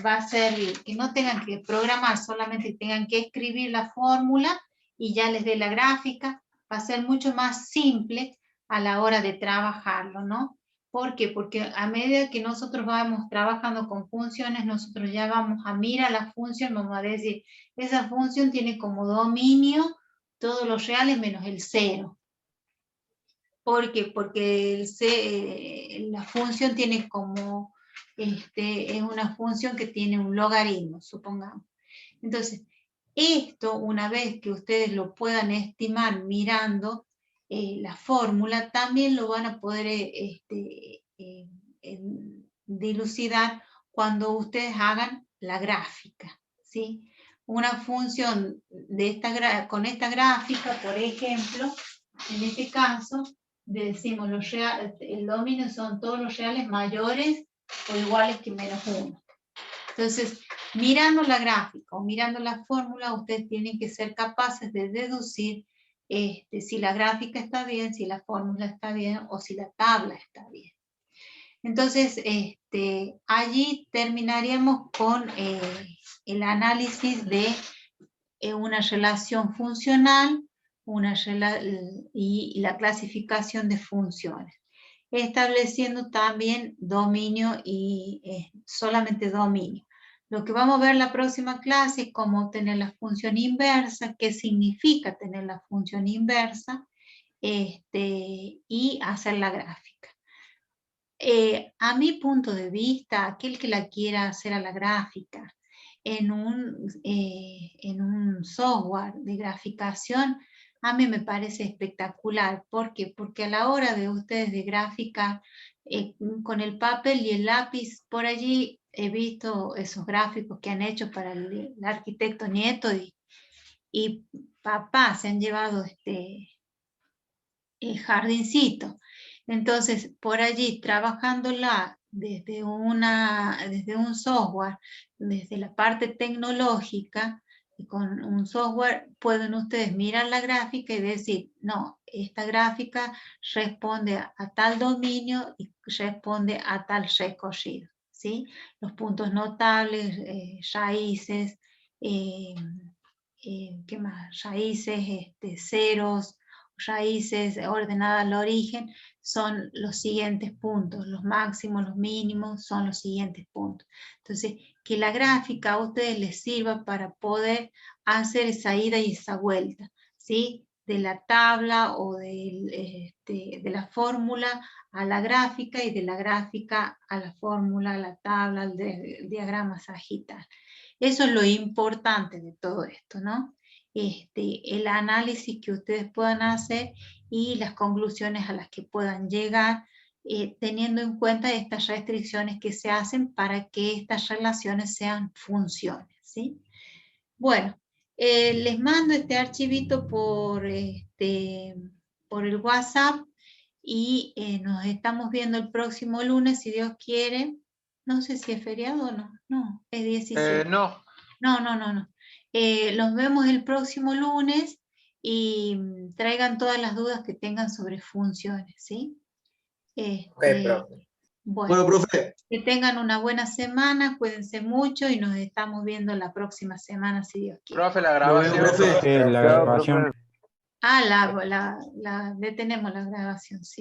va a ser que no tengan que programar, solamente tengan que escribir la fórmula y ya les dé la gráfica. Va a ser mucho más simple a la hora de trabajarlo, ¿no? ¿Por qué? Porque a medida que nosotros vamos trabajando con funciones, nosotros ya vamos a mirar la función, vamos a decir, esa función tiene como dominio todos los reales menos el 0. ¿Por qué? Porque la función tiene como, es una función que tiene un logaritmo, supongamos. Entonces, Esto, una vez que ustedes lo puedan estimar mirando la fórmula, también lo van a poder dilucidar cuando ustedes hagan la gráfica, ¿sí? Una función de con esta gráfica, por ejemplo, en este caso, decimos el dominio son todos los reales mayores o iguales que menos 1. Entonces, mirando la gráfica o mirando la fórmula, ustedes tienen que ser capaces de deducir si la gráfica está bien, si la fórmula está bien o si la tabla está bien. Entonces, allí terminaríamos con el análisis de una relación funcional y la clasificación de funciones, estableciendo también dominio y solamente dominio. Lo que vamos a ver en la próxima clase es cómo obtener la función inversa, qué significa tener la función inversa, y hacer la gráfica. A mi punto de vista, aquel que la quiera hacer a la gráfica en un software de graficación, a mí me parece espectacular. ¿Por qué? Porque a la hora de ustedes de gráfica, con el papel y el lápiz, por allí he visto esos gráficos que han hecho para el arquitecto Nieto y papá, se han llevado el jardincito. Entonces, por allí, trabajándola desde un software, desde la parte tecnológica, y con un software pueden ustedes mirar la gráfica y decir, no, esta gráfica responde a tal dominio y responde a tal recorrido, ¿sí? Los puntos notables, raíces, ¿qué más? Raíces, ceros, raíces ordenadas al origen, son los siguientes puntos, los máximos, los mínimos, son los siguientes puntos. Entonces, que la gráfica a ustedes les sirva para poder hacer esa ida y esa vuelta, ¿sí? De la tabla o de la fórmula a la gráfica y de la gráfica a la fórmula, a la tabla, al diagrama sagital. Eso es lo importante de todo esto, ¿no? El análisis que ustedes puedan hacer y las conclusiones a las que puedan llegar, teniendo en cuenta estas restricciones que se hacen para que estas relaciones sean funciones, ¿sí? Bueno, les mando este archivito por el WhatsApp y nos estamos viendo el próximo lunes, si Dios quiere. No sé si es feriado o no. No, es 17. No. No. Los vemos el próximo lunes y traigan todas las dudas que tengan sobre funciones, ¿sí? profe. Bueno, profe. Que tengan una buena semana, cuídense mucho y nos estamos viendo la próxima semana, si Dios quiere. Profe, la grabación. La grabación. Detenemos la grabación, sí.